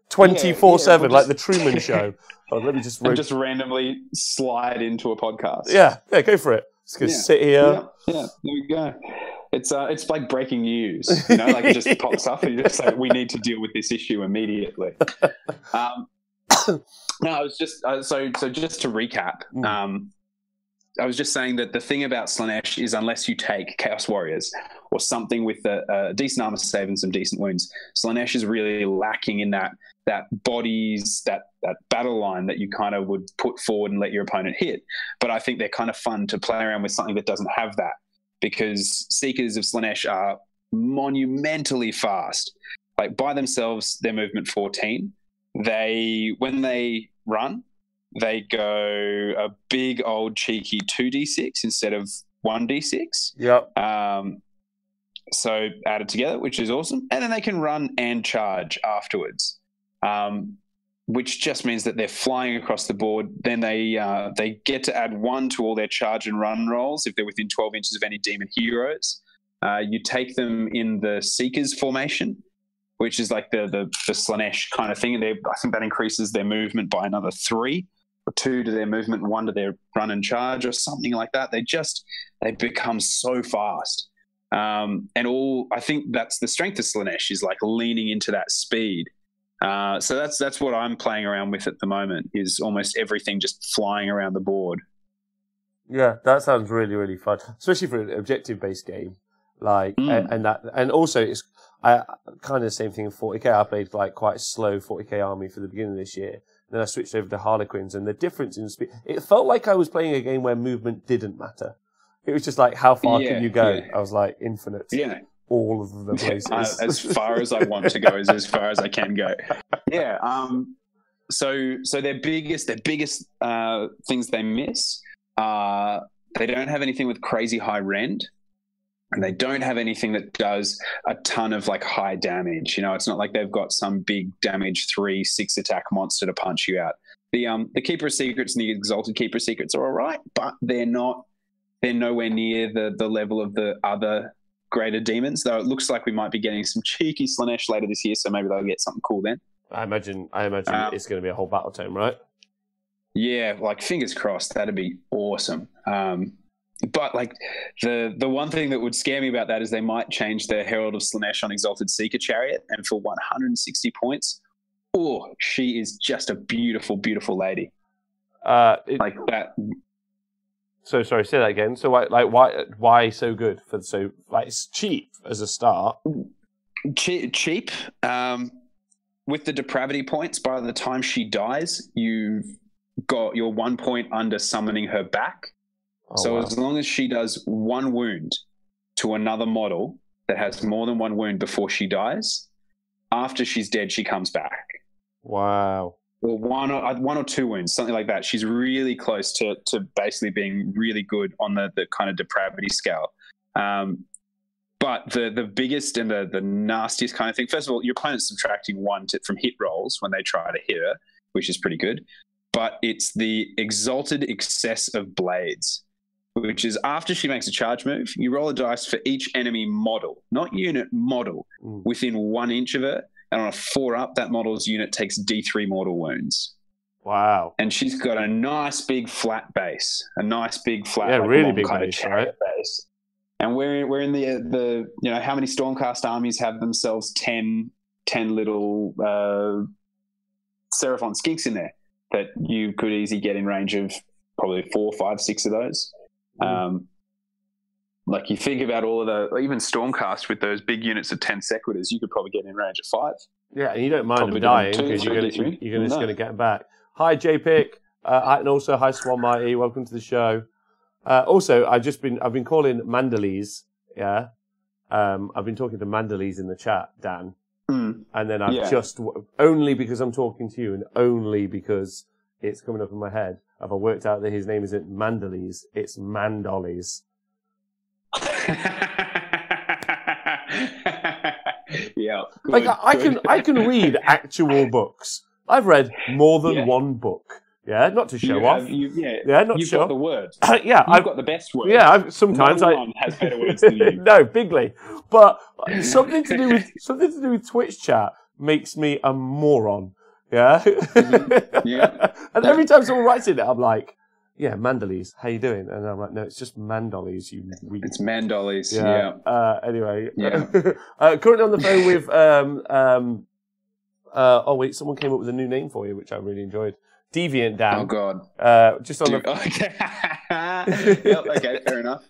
24/7, like the Truman Show. Let me just randomly slide into a podcast. Yeah, go for it. Just sit here. Yeah, there we go. It's like breaking news, you know, like it just pops up and you're just like, we need to deal with this issue immediately. No, I was just so just to recap. I was just saying that the thing about Slanesh is unless you take Chaos Warriors or something with a decent armor save and some decent wounds, Slanesh is really lacking in that bodies, that battle line that you kind of would put forward and let your opponent hit. But I think they're kind of fun to play around with something that doesn't have that, because Seekers of Slanesh are monumentally fast. Like by themselves, they're movement 14. When they run, they go a big old cheeky 2d6 instead of 1d6. Yep. So added together, which is awesome. And then they can run and charge afterwards, which just means that they're flying across the board. Then they get to add 1 to all their charge and run rolls if they're within 12 inches of any demon heroes. You take them in the Seekers formation, which is like the Slanesh kind of thing. And I think that increases their movement by another 3 or 2 to their movement and 1 to their run and charge or something like that. They become so fast. And I think that's the strength of Slanesh, is like leaning into that speed. So that's what I'm playing around with at the moment, is almost everything just flying around the board. Yeah, that sounds really, really fun, especially for an objective-based game. Like, and also it's kind of the same thing in 40k. I played like quite a slow 40k army for the beginning of this year. Then I switched over to Harlequins, and the difference in speed, it felt like I was playing a game where movement didn't matter. It was just like, how far can you go? I was like, infinite. Yeah. All of the places. As far as I want to go is as far as I can go. Yeah. So their biggest things they miss are, they don't have anything with crazy high rend, and they don't have anything that does a ton of like high damage. It's not like they've got some big damage 3-6 attack monster to punch you out. The Keeper of Secrets and the Exalted Keeper of Secrets are all right, but they're nowhere near the level of the other greater demons, though it looks like we might be getting some cheeky Slanesh later this year, so maybe they'll get something cool then. I imagine it's going to be a whole battle tome, right? Yeah, like fingers crossed, that'd be awesome. But like the one thing that would scare me about that is they might change the Herald of Slanesh on Exalted Seeker Chariot, and for 160 points, she is just a beautiful, beautiful lady. Like that. So sorry, say that again. So why so good it's cheap as a start. Cheap. With the depravity points, by the time she dies, you've got your 1 point under summoning her back. As long as she does one wound to another model that has more than one wound before she dies, after she's dead, she comes back. Wow. Or one or two wounds, something like that. She's really close to basically being really good on the kind of depravity scale. But the biggest and the nastiest kind of thing, first of all, your opponent's subtracting 1 from hit rolls when they try to hit her, which is pretty good. But it's the Exalted Excess of Blades, which is after she makes a charge move, you roll a dice for each enemy model, not unit, model, within 1 inch of her. And on a 4-up, that model's unit takes D3 mortal wounds. Wow. And she's got a nice big flat base, really big base, right? Base. And we're in the how many Stormcast armies have themselves 10 little Seraphon Skinks in there that you could easily get in range of probably 4, 5, 6 of those. Like you think about all of even Stormcast with those big units of 10 Sequitors, you could probably get in range of 5. Yeah, and you don't mind them dying because you're just going to get them back. Hi, JPick, and also hi, Swan Mighty. Welcome to the show. Also, I've been calling Mandalese. Yeah, I've been talking to Mandalese in the chat, Dan, and then I've just only because I'm talking to you and only because it's coming up in my head, have I worked out that his name isn't Mandalese, it's Mandollies. Yeah, good, I can read actual books. I've read more than one book. Yeah, not to show off. You've got the words. I've got the best words. Yeah, sometimes no one has better words than you. No, bigly. But something to do with Twitch chat makes me a moron. Yeah. Mm-hmm. Yeah. And every time someone writes it, I'm like, yeah, Mandalese, how you doing? And I'm like, no, it's just Mandollies, you weak. It's Mandollies, yeah. Anyway. Yeah. Currently on the phone with, oh wait, someone came up with a new name for you, which I really enjoyed. Deviant Dan. Oh, God. Just on the... Okay. Yep, okay, fair enough.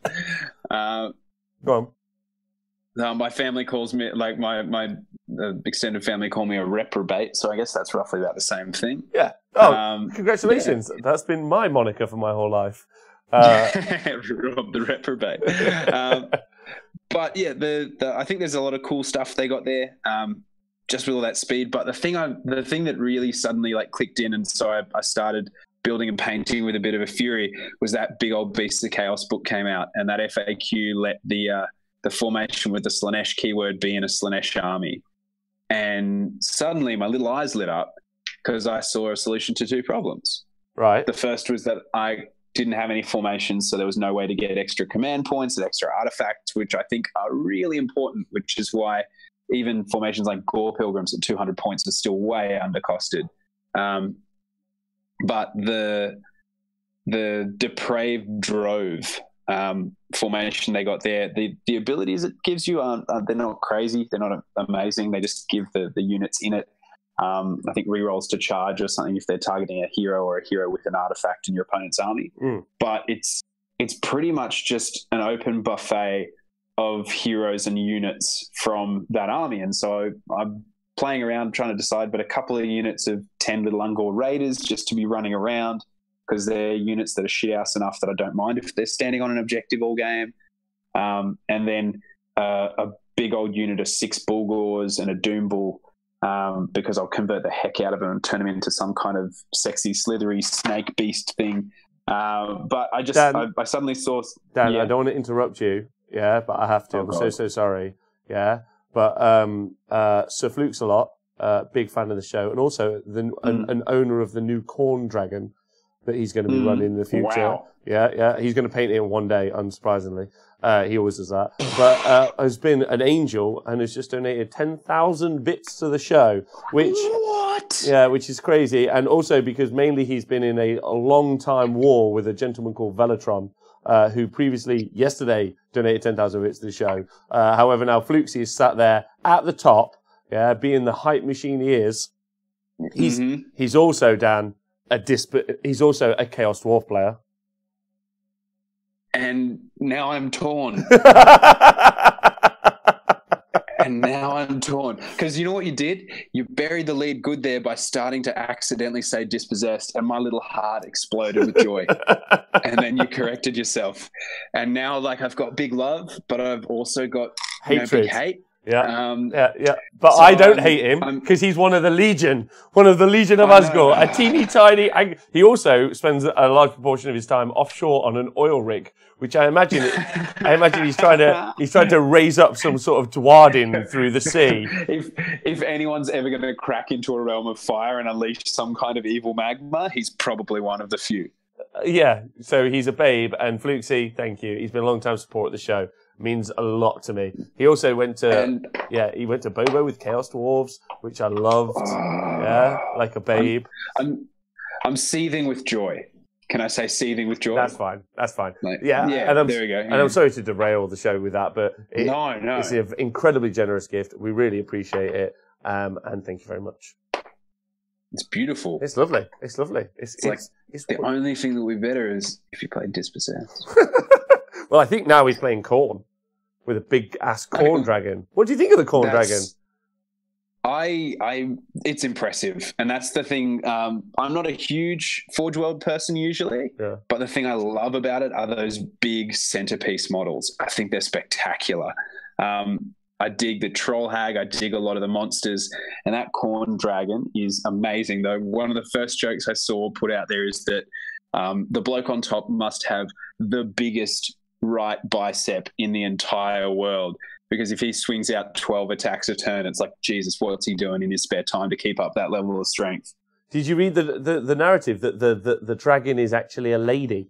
Go on. My family calls me, like my extended family call me a reprobate, so I guess that's roughly about the same thing. Yeah. Oh, congratulations. Yeah. That's been my moniker for my whole life. Rob the reprobate. But yeah, I think there's a lot of cool stuff they got there, just with all that speed. But the thing that really suddenly like clicked in, and so I started building and painting with a bit of a fury, was that big old Beasts of Chaos book came out, and that FAQ let the formation with the Slanesh keyword be in a Slanesh army. And suddenly my little eyes lit up because I saw a solution to 2 problems. Right. The first was that I didn't have any formations, so there was no way to get extra command points and extra artifacts, which I think are really important, which is why even formations like Gore Pilgrims at 200 points are still way undercosted. But the Depraved Drove formation they got there. The abilities it gives you they're not crazy. They're not amazing. They just give the units in it. I think rerolls to charge or something if they're targeting a hero or a hero with an artifact in your opponent's army. But it's pretty much just an open buffet of heroes and units from that army. And so I'm playing around trying to decide, but a couple of units of 10 little Ungor Raiders just to be running around, because they're units that are shit-house enough that I don't mind if they're standing on an objective all game. And then a big old unit of 6 Bulgors and a Doom Bull, because I'll convert the heck out of them and turn them into some kind of sexy, slithery snake beast thing. But I just, Dan, I suddenly saw... Dan, I don't want to interrupt you, but I have to. I'm so sorry. But Sir Flukes a lot, big fan of the show, and also an owner of the new Corn Dragon that he's going to be running in the future. Wow. Yeah. He's going to paint it in one day, unsurprisingly. He always does that. But has been an angel and has just donated 10,000 bits to the show, which... What? Yeah, which is crazy. And also because mainly he's been in a long-time war with a gentleman called Velatron, who previously, yesterday, donated 10,000 bits to the show. However, now Flukesy is sat there at the top, being the hype machine he is. He's also, Dan... he's also a Chaos Dwarf player. And now I'm torn. Because you know what you did? You buried the lead good there by starting to accidentally say dispossessed, and my little heart exploded with joy. And then you corrected yourself. And now, I've got big love, but I've also got big hate. Yeah. But so I don't hate him because he's one of the Legion of Asgore. A teeny tiny. He also spends a large proportion of his time offshore on an oil rig, which I imagine he's trying to raise up some sort of Dwarden through the sea. If anyone's ever going to crack into a realm of fire and unleash some kind of evil magma, he's probably one of the few. So he's a babe, and Flukesy, thank you. He's been a long time support of the show. Means a lot to me. He also went to Bobo with Chaos Dwarves, which I loved. Like a babe. I'm seething with joy. Can I say seething with joy? That's fine. And there we go. And I'm sorry to derail the show with that, but no. It's an incredibly generous gift. We really appreciate it, and thank you very much. It's beautiful. It's lovely. It's the only thing that would be better is if you played Dispossessed. Well, I think now he's playing Khorne with a big ass Khorne dragon. What do you think of the Khorne dragon? It's impressive, and that's the thing. I'm not a huge Forge World person usually, but the thing I love about it are those big centerpiece models. I think they're spectacular. I dig the Troll Hag. I dig a lot of the monsters, and that Khorne dragon is amazing. Though one of the first jokes I saw put out there is that the bloke on top must have the biggest right bicep in the entire world, because if he swings out 12 attacks a turn, it's like, Jesus, what's he doing in his spare time to keep up that level of strength? Did you read the narrative that the dragon is actually a lady?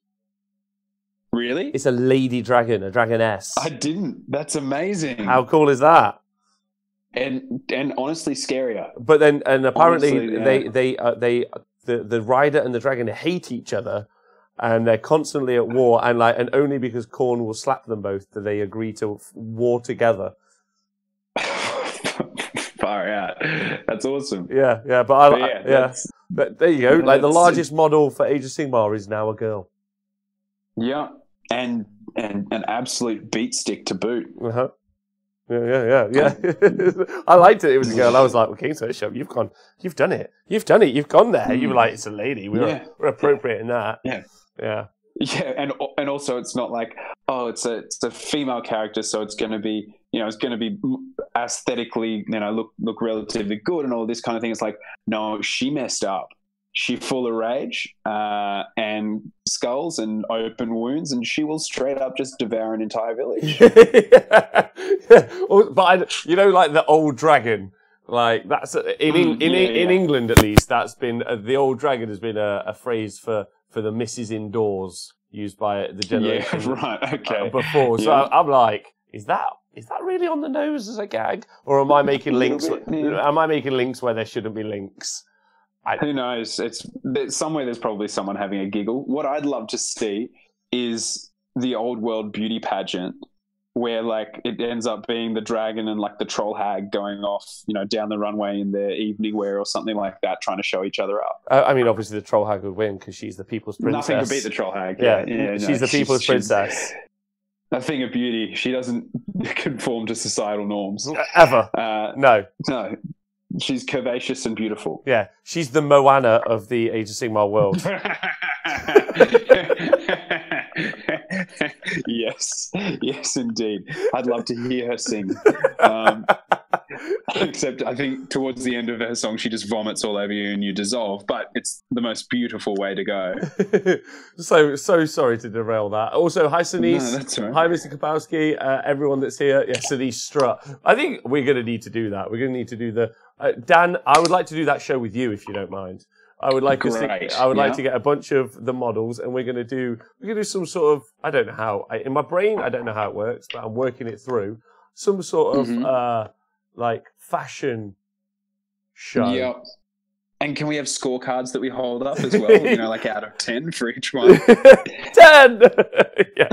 Really? It's a lady dragon, a dragoness. I didn't. That's amazing. How cool is that? And honestly scarier. But then, and apparently the rider and the dragon hate each other, and they're constantly at war, and only because Khorne will slap them both do they agree to war together. Far out. That's awesome. But there you go. The largest model for Age of Sigmar is now a girl. Yeah, and an absolute beat stick to boot. Yeah. I liked it. It was a girl. I was like, well, King Show, you've done it. You've gone there. You were like, it's a lady. We're appropriate in that. Yeah. And also it's not like, it's a female character, so it's going to be, it's going to be aesthetically, look relatively good and all this kind of thing. It's like, no, she messed up. She full of rage and skulls and open wounds, and she will straight up just devour an entire village. But the old dragon, that's in England at least. That's been the old dragon has been a phrase for the misses indoors used by the generation before. So I'm like, is that really on the nose as a gag, or am I making links? Am I making links where there shouldn't be links? Who knows? It's somewhere. There's probably someone having a giggle. What I'd love to see is the old world beauty pageant where like it ends up being the dragon and like the troll hag going off, down the runway in their evening wear or something like that, trying to show each other up. I mean, obviously the troll hag would win because she's the people's princess. Nothing could beat the troll hag. Yeah, she's the people's princess. A thing of beauty. She doesn't conform to societal norms. Ever. No. No. She's curvaceous and beautiful. Yeah, she's the Moana of the Age of Sigmar world. Yes, indeed. I'd love to hear her sing. Except I think towards the end of her song, she just vomits all over you and you dissolve. But it's the most beautiful way to go. So sorry to derail that. Also, hi Sinise. No, that's all right. Hi Mr. Kapowski. Everyone that's here. Yeah, Sinise Strut. I think we're going to need to do that. We're going to need to do the Dan. I would like to do that show with you if you don't mind. I would like like to get a bunch of the models, and we're gonna do some sort of, I don't know how, in my brain I don't know how it works, but I'm working it through, some sort of like fashion show. Yep. And can we have scorecards that we hold up as well? Like out of 10 for each one. 10. Yeah,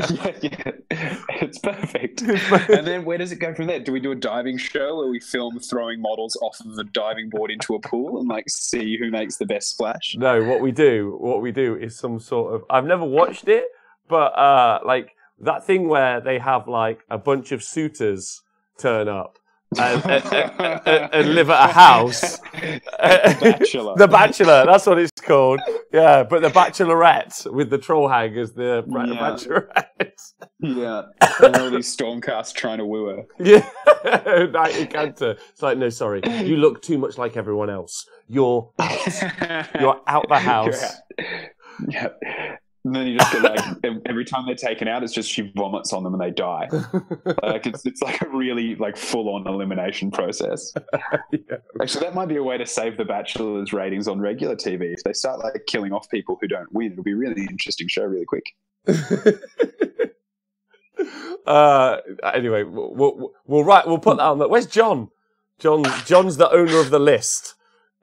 it's perfect. And then where does it go from there? Do we do a diving show where we film throwing models off of the diving board into a pool and like see who makes the best splash? No, what we do is some sort of, I've never watched it, but like that thing where they have like a bunch of suitors turn up and live at a house. The Bachelor, that's what it's called. Yeah, but the Bachelorette with the troll hag as the Bachelorette. Yeah, and all these stormcasts trying to woo her. Yeah, Knight Cantor. It's like, no, sorry, you look too much like everyone else. You're out. You're out the house. Yeah. And then you just get like every time they're taken out, it's just she vomits on them and they die. Like it's like a really like full on elimination process. Yeah. Actually, that might be a way to save the Bachelor's ratings on regular TV. If they start like killing off people who don't win, it'll be a really interesting show really quick. Anyway, we'll put that on. Where's John? John's the owner of the list.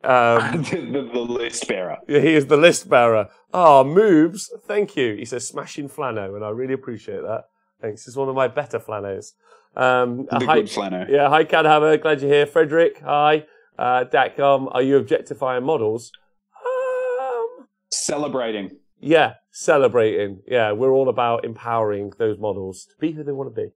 The list bearer. Yeah, he is the list bearer. Oh, Moobs, thank you. He says smashing flano, and I really appreciate that. Thanks. It's one of my better flanos. Good flano. Yeah, hi, Cadhammer. Glad you're here. Frederick, hi. Datcom, are you objectifying models? Celebrating. Yeah, celebrating. Yeah, we're all about empowering those models to be who they want to be.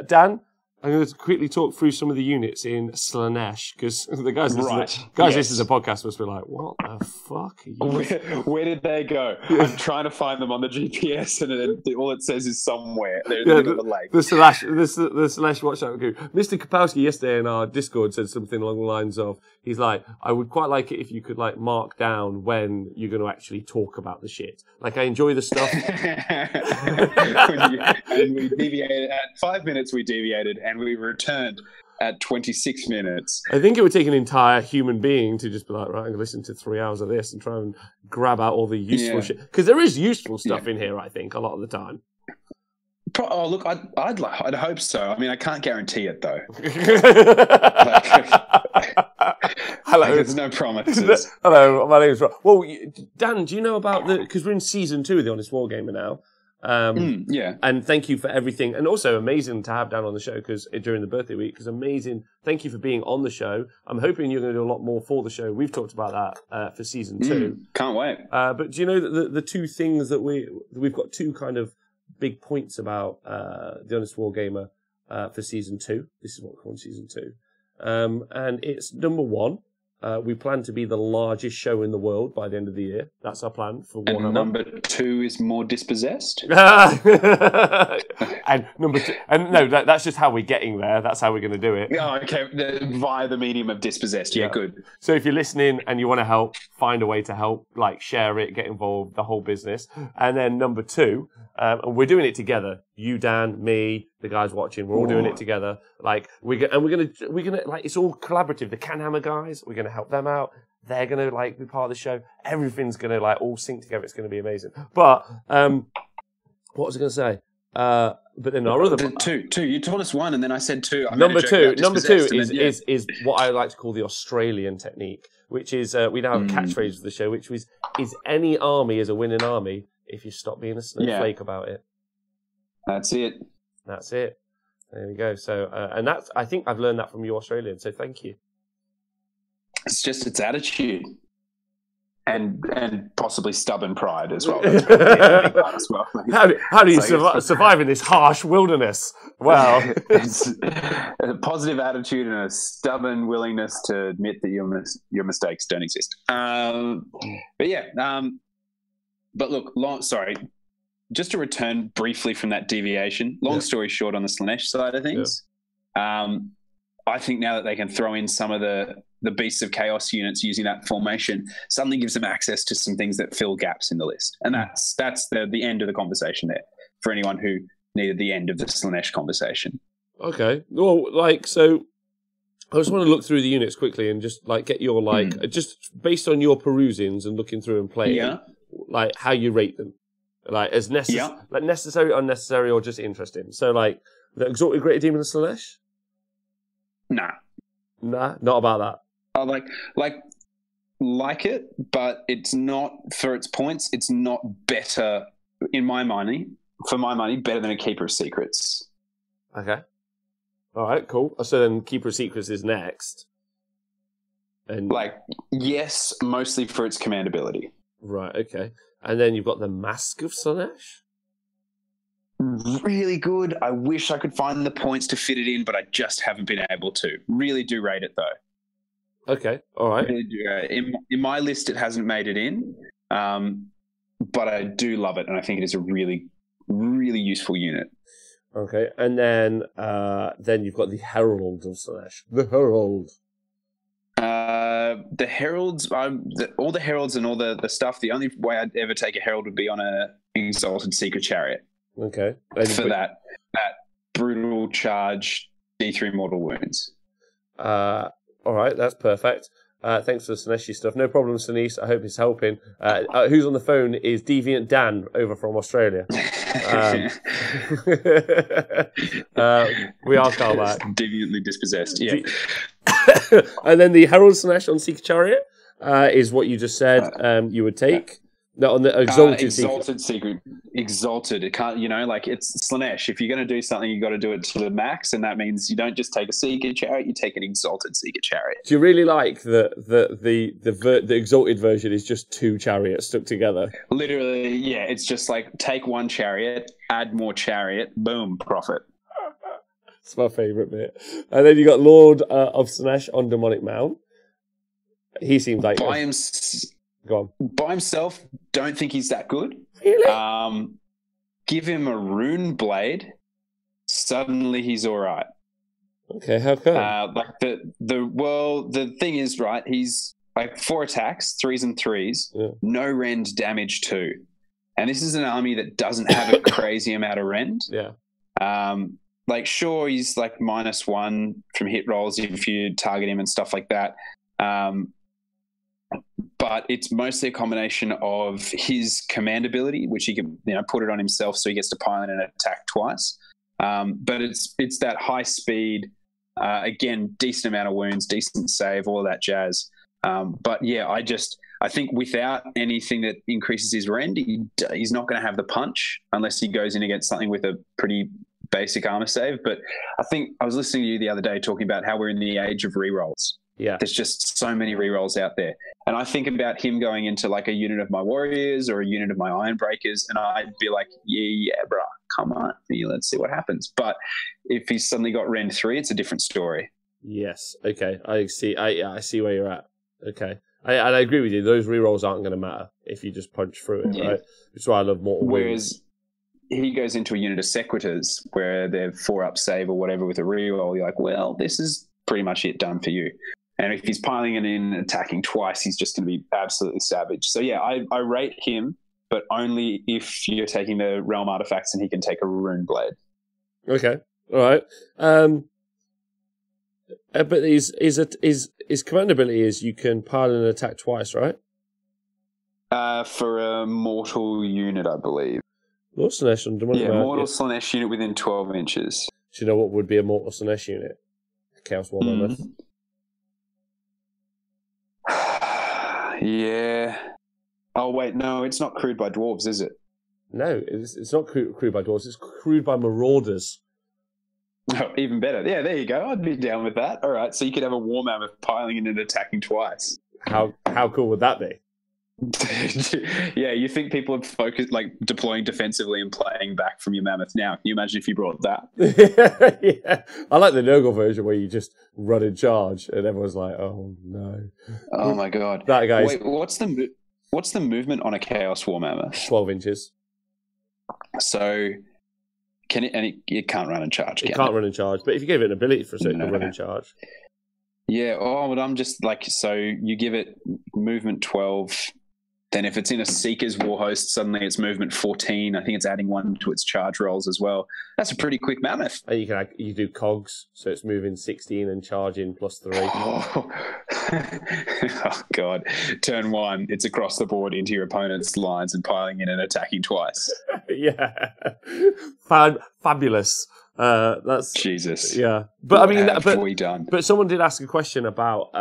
Dan, I'm going to quickly talk through some of the units in Slanesh, because the guys listening to the podcast must be like, what the fuck are you? Where did they go? I'm trying to find them on the GPS, and all it says is somewhere. They're in the middle of the lake. The Slanesh watch out group. Mr. Kapowski yesterday in our Discord said something along the lines of, he's like, I would quite like it if you could like mark down when you're going to actually talk about the shit. Like, I enjoy the stuff. And we deviated at 5 minutes. We deviated. And we returned at 26 minutes. I think it would take an entire human being to just be like, right, I'm going to listen to 3 hours of this and try and grab out all the useful shit. Because there is useful stuff in here, I think, a lot of the time. Oh, look, I'd hope so. I mean, I can't guarantee it, though. Hello. There's no promises. Hello, my name's Rob. Well, Dan, do you know about because we're in season 2 of The Honest Wargamer now. Yeah. And thank you for everything. And also amazing to have Dan on the show during the birthday week, because amazing. Thank you for being on the show. I'm hoping you're going to do a lot more for the show. We've talked about that for season 2. Can't wait. But do you know that the two things that we've got two kind of big points about The Honest Wargamer for season 2. This is what we're calling season 2. And it's number 1. We plan to be the largest show in the world by the end of the year. That's our plan for Warhammer. And number 2 is more dispossessed. And number 2, and no, that's just how we're getting there. That's how we're going to do it. Oh, okay. Via the medium of dispossessed. Yeah, good. So if you're listening and you want to help, find a way to help, like share it, get involved, the whole business. And then number 2, and we're doing it together. You, Dan, me, the guys watching, we're all doing it together. Like we're gonna like, it's all collaborative. The Canhammer guys, we're gonna help them out. They're gonna like be part of the show. Everything's gonna like all sync together. It's gonna be amazing. But what was I gonna say? But then our other two. You told us 1, and then I said 2. Number 2 is what I like to call the Australian technique, which is we now have a catchphrase for the show, which is any army is a winning army if you stop being a snowflake about it. That's it. That's it. There we go. So, and I think I've learned that from you Australian, so thank you. It's just its attitude. And possibly stubborn pride as well. That's the part as well. How do you survive in this harsh wilderness? Well, it's a positive attitude and a stubborn willingness to admit that your mistakes don't exist. But look, just to return briefly from that deviation. Long story short, on the Slaanesh side of things, I think now that they can throw in some of the Beasts of Chaos units using that formation, suddenly gives them access to some things that fill gaps in the list. And that's the end of the conversation there for anyone who needed the end of the Slaanesh conversation. Okay. Well, so I just want to look through the units quickly and just get your just based on your perusings and looking through and playing, how you rate them, as necessary, unnecessary, or just interesting. So the Exalted Greater Demon of Slaanesh. Nah, not about that. I like it, but it's not, for its points, it's not better for my money, better than a Keeper of Secrets. Okay. All right, cool. So then Keeper of Secrets is next. And yes, mostly for its command ability. Right, okay. And then you've got the Mask of Slaanesh. Really good. I wish I could find the points to fit it in, but I just haven't been able to. Really do rate it, though. Okay, all right. Really do. In my list, it hasn't made it in, but I do love it, and I think it is a really, really useful unit. Okay, and then you've got the Herald of Slaanesh. The Herald. The Heralds, all the Heralds and all the stuff, the only way I'd ever take a Herald would be on an Exalted Secret Chariot. Okay. For that brutal charge, D3 mortal wounds. All right, that's perfect. Thanks for the Slaaneshi stuff. No problem, Sinise. I hope it's helping. Who's on the phone is Deviant Dan over from Australia. We are Carl. Deviantly dispossessed, yeah. And then the Herald Slaanesh on Secret Chariot is what you just said you would take. No, on the Exalted Secret. Exalted. It can't, it's Slaanesh. If you're going to do something, you got to do it to the max, and that means you don't just take a Seeker Chariot, you take an Exalted Seeker Chariot. Do you really like the Exalted version is just two chariots stuck together? Literally, yeah. It's just take one chariot, add more chariot, boom, profit. It's my favourite bit. And then you got Lord of Slaanesh on Demonic Mount. He seems like... Go on. By himself, don't think he's that good. Really? Give him a rune blade, suddenly he's all right. Okay, how come? The thing is, right, he's 4 attacks, 3s and 3s, no rend damage 2. And this is an army that doesn't have a crazy amount of rend. Yeah. Sure, he's -1 from hit rolls if you target him and stuff like that. But it's mostly a combination of his command ability, which he can put it on himself so he gets to pile in and attack twice. But it's that high speed, again, decent amount of wounds, decent save, all of that jazz. But yeah, I think without anything that increases his rend, he's not going to have the punch unless he goes in against something with a pretty basic armor save. But I think I was listening to you the other day talking about how we're in the age of rerolls. Yeah. There's just so many rerolls out there. And I think about him going into a unit of my warriors or a unit of my Ironbreakers, and I'd be like, yeah, bruh, come on, let's see what happens. But if he's suddenly got Rend 3, it's a different story. Yes. Okay. I see. I see where you're at. Okay. And I agree with you. Those rerolls aren't going to matter if you just punch through it, right? Which is why I love Mortal Wounds. Whereas he goes into a unit of Sequitors where they're 4-up save or whatever with a reroll, you're like, well, this is pretty much it done for you. And if he's piling it in and attacking twice, he's just going to be absolutely savage. So, yeah, I rate him, but only if you're taking the Realm Artifacts and he can take a Rune Blade. Okay. All right. But his command ability is you can pile and attack twice, right? For a mortal unit, I believe. Mortal Slaanesh on Demonic Mount. Mortal Slaanesh unit within 12 inches. Do you know what would be a Mortal Slaanesh unit? Chaos War Mammoth. Yeah. Oh, wait, no, it's not crewed by dwarves, is it? No, it's not crewed by dwarves. It's crewed by marauders. Oh, even better. Yeah, there you go. I'd be down with that. All right, so you could have a war mammoth piling in and attacking twice. How cool would that be? Yeah, you think people are focused, like deploying defensively and playing back from your mammoth now? Can you imagine if you brought that? Yeah, I like the Nurgle version where you just run in charge and everyone's like, "Oh no!" Oh my god, that guy's... Wait, what's the movement on a Chaos War Mammoth? 12 inches. So can it? And it can't run and charge. It can't run and charge, but if you gave it an ability for a second, it can run and charge. Yeah. Oh, but I'm just like, so you give it movement 12. Then if it's in a Seeker's Warhost, suddenly it's movement 14. I think it's adding 1 to its charge rolls as well. That's a pretty quick mammoth. And you do cogs, so it's moving 16 and charging +3. Oh. Oh, God. Turn 1, it's across the board into your opponent's lines and piling in and attacking twice. Yeah. Fabulous. That's Jesus. Yeah. But what I mean, have we done? But someone did ask a question about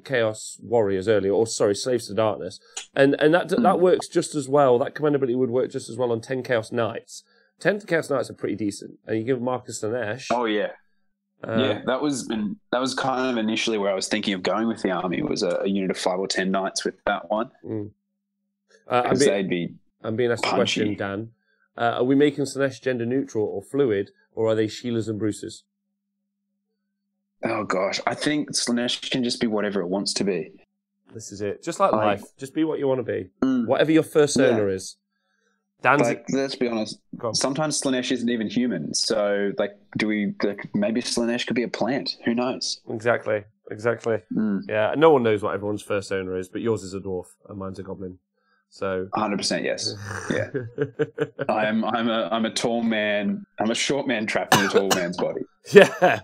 Chaos Warriors earlier, or sorry, Slaves to Darkness, and that works just as well. That command ability would work just as well on 10 Chaos Knights. 10 Chaos Knights are pretty decent, and you give Marcus Slanesh. Oh yeah. Yeah, that was kind of initially where I was thinking of going with the army. Was a unit of 5 or 10 knights with that one. They'd be. I'm being asked a question, Dan. Are we making Slanesh gender neutral or fluid, or are they Sheilas and Bruces? Oh gosh, I think Slanesh can just be whatever it wants to be. This is it. Just like life, just be what you want to be. Whatever your persona is. Dan's let's be honest. Sometimes Slanesh isn't even human. So, maybe Slanesh could be a plant. Who knows? Exactly. Yeah, no one knows what everyone's persona is, but yours is a dwarf and mine's a goblin. So 100% yes. Yeah. I'm a tall man. I'm a short man trapped in a tall man's body. Yeah.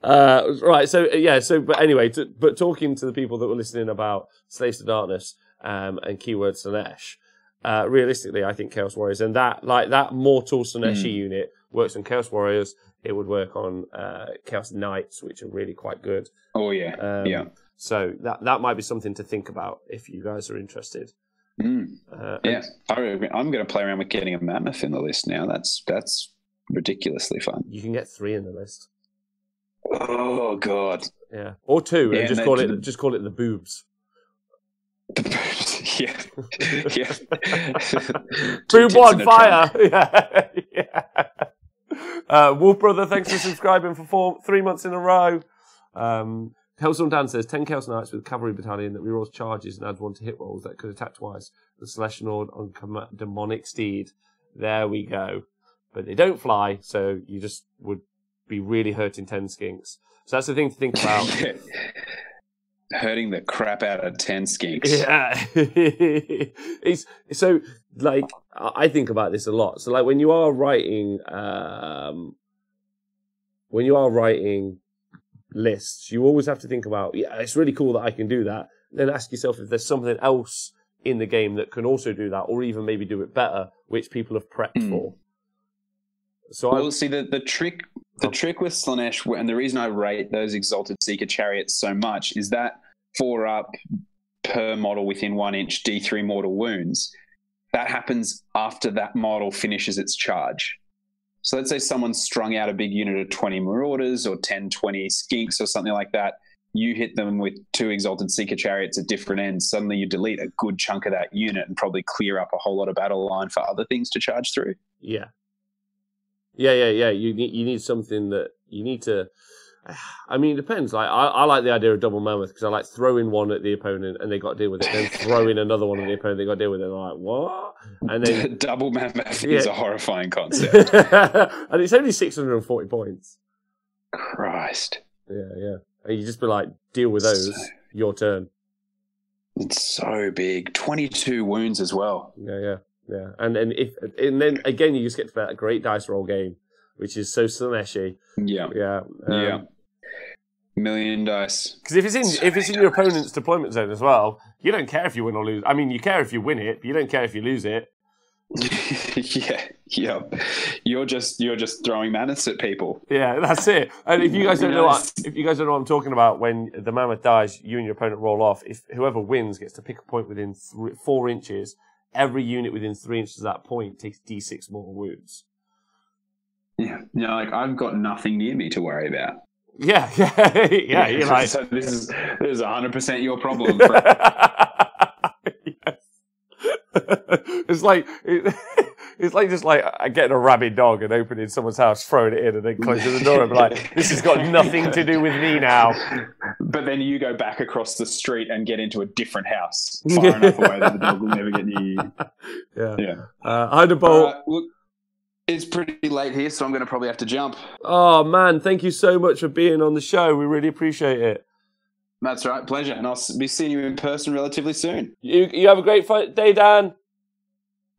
Right. So but anyway, but talking to the people that were listening about Slaves to Darkness and keyword Slanesh, realistically, I think Chaos Warriors and that mortal Slaneshi unit works on Chaos Warriors. It would work on Chaos Knights, which are really quite good. Oh yeah. Yeah. So that might be something to think about if you guys are interested. Yeah, I'm going to play around with getting a mammoth in the list now. That's ridiculously fun. You can get 3 in the list. Oh God. Yeah, or 2, and just call it the boobs. The boobs. Yeah. Yeah. Boob on fire. Yeah. Wolf Brother, thanks for subscribing for 3 months in a row. Hellstorm Dan says 10 Chaos Knights with Cavalry Battalion that rerolls charges and adds 1 to hit rolls that could attack twice. The Celestial on Demonic Steed. There we go. But they don't fly, so you just would be really hurting 10 skinks. So that's the thing to think about. Hurting the crap out of 10 skinks. Yeah. So, I think about this a lot. So, when you are writing lists, you always have to think about, it's really cool that I can do that. Then ask yourself if there's something else in the game that can also do that, or even maybe do it better, which people have prepped for. So see the trick with Slanesh, and the reason I rate those Exalted Seeker Chariots so much is that 4 up per model within 1 inch D3 mortal wounds. That happens after that model finishes its charge. So let's say someone's strung out a big unit of 20 Marauders or 10, 20 Skinks or something like that. You hit them with 2 Exalted Seeker Chariots at different ends. Suddenly you delete a good chunk of that unit and probably clear up a whole lot of battle line for other things to charge through. Yeah. You need something that you need to... I mean, it depends. I like the idea of double mammoth because I like throwing one at the opponent and they got to deal with it, then throwing another one at the opponent, they got to deal with it. And I'm like, what? And then double mammoth is a horrifying concept. And it's only 640 points. Christ. Yeah. And you just be like, deal with those. Your turn. It's so big. 22 wounds as well. Yeah. And then again, you just get to that great dice roll game, which is so Slaneshi. Yeah. Million dice. Because if it's in your opponent's deployment zone as well, you don't care if you win or lose. I mean, you care if you win it, but you don't care if you lose it. Yeah. You're just throwing mammoths at people. Yeah, that's it. And if you guys don't know what I'm talking about, when the mammoth dies, you and your opponent roll off. If whoever wins gets to pick a point within 4 inches, every unit within 3 inches of that point takes D6 more wounds. Yeah, like I've got nothing near me to worry about. Yeah. You're like, so this is 100% your problem. Yes. It's like it's like just like getting a rabid dog and opening someone's house, throwing it in, and then closing the door and be like, "This has got nothing to do with me now." But then you go back across the street and get into a different house far enough away that the dog will never get near you. Yeah. Hydrobolt. Look, it's pretty late here, so I'm going to probably have to jump. Oh man, thank you so much for being on the show. We really appreciate it. That's right, pleasure, and I'll be seeing you in person relatively soon. You have a great day, Dan.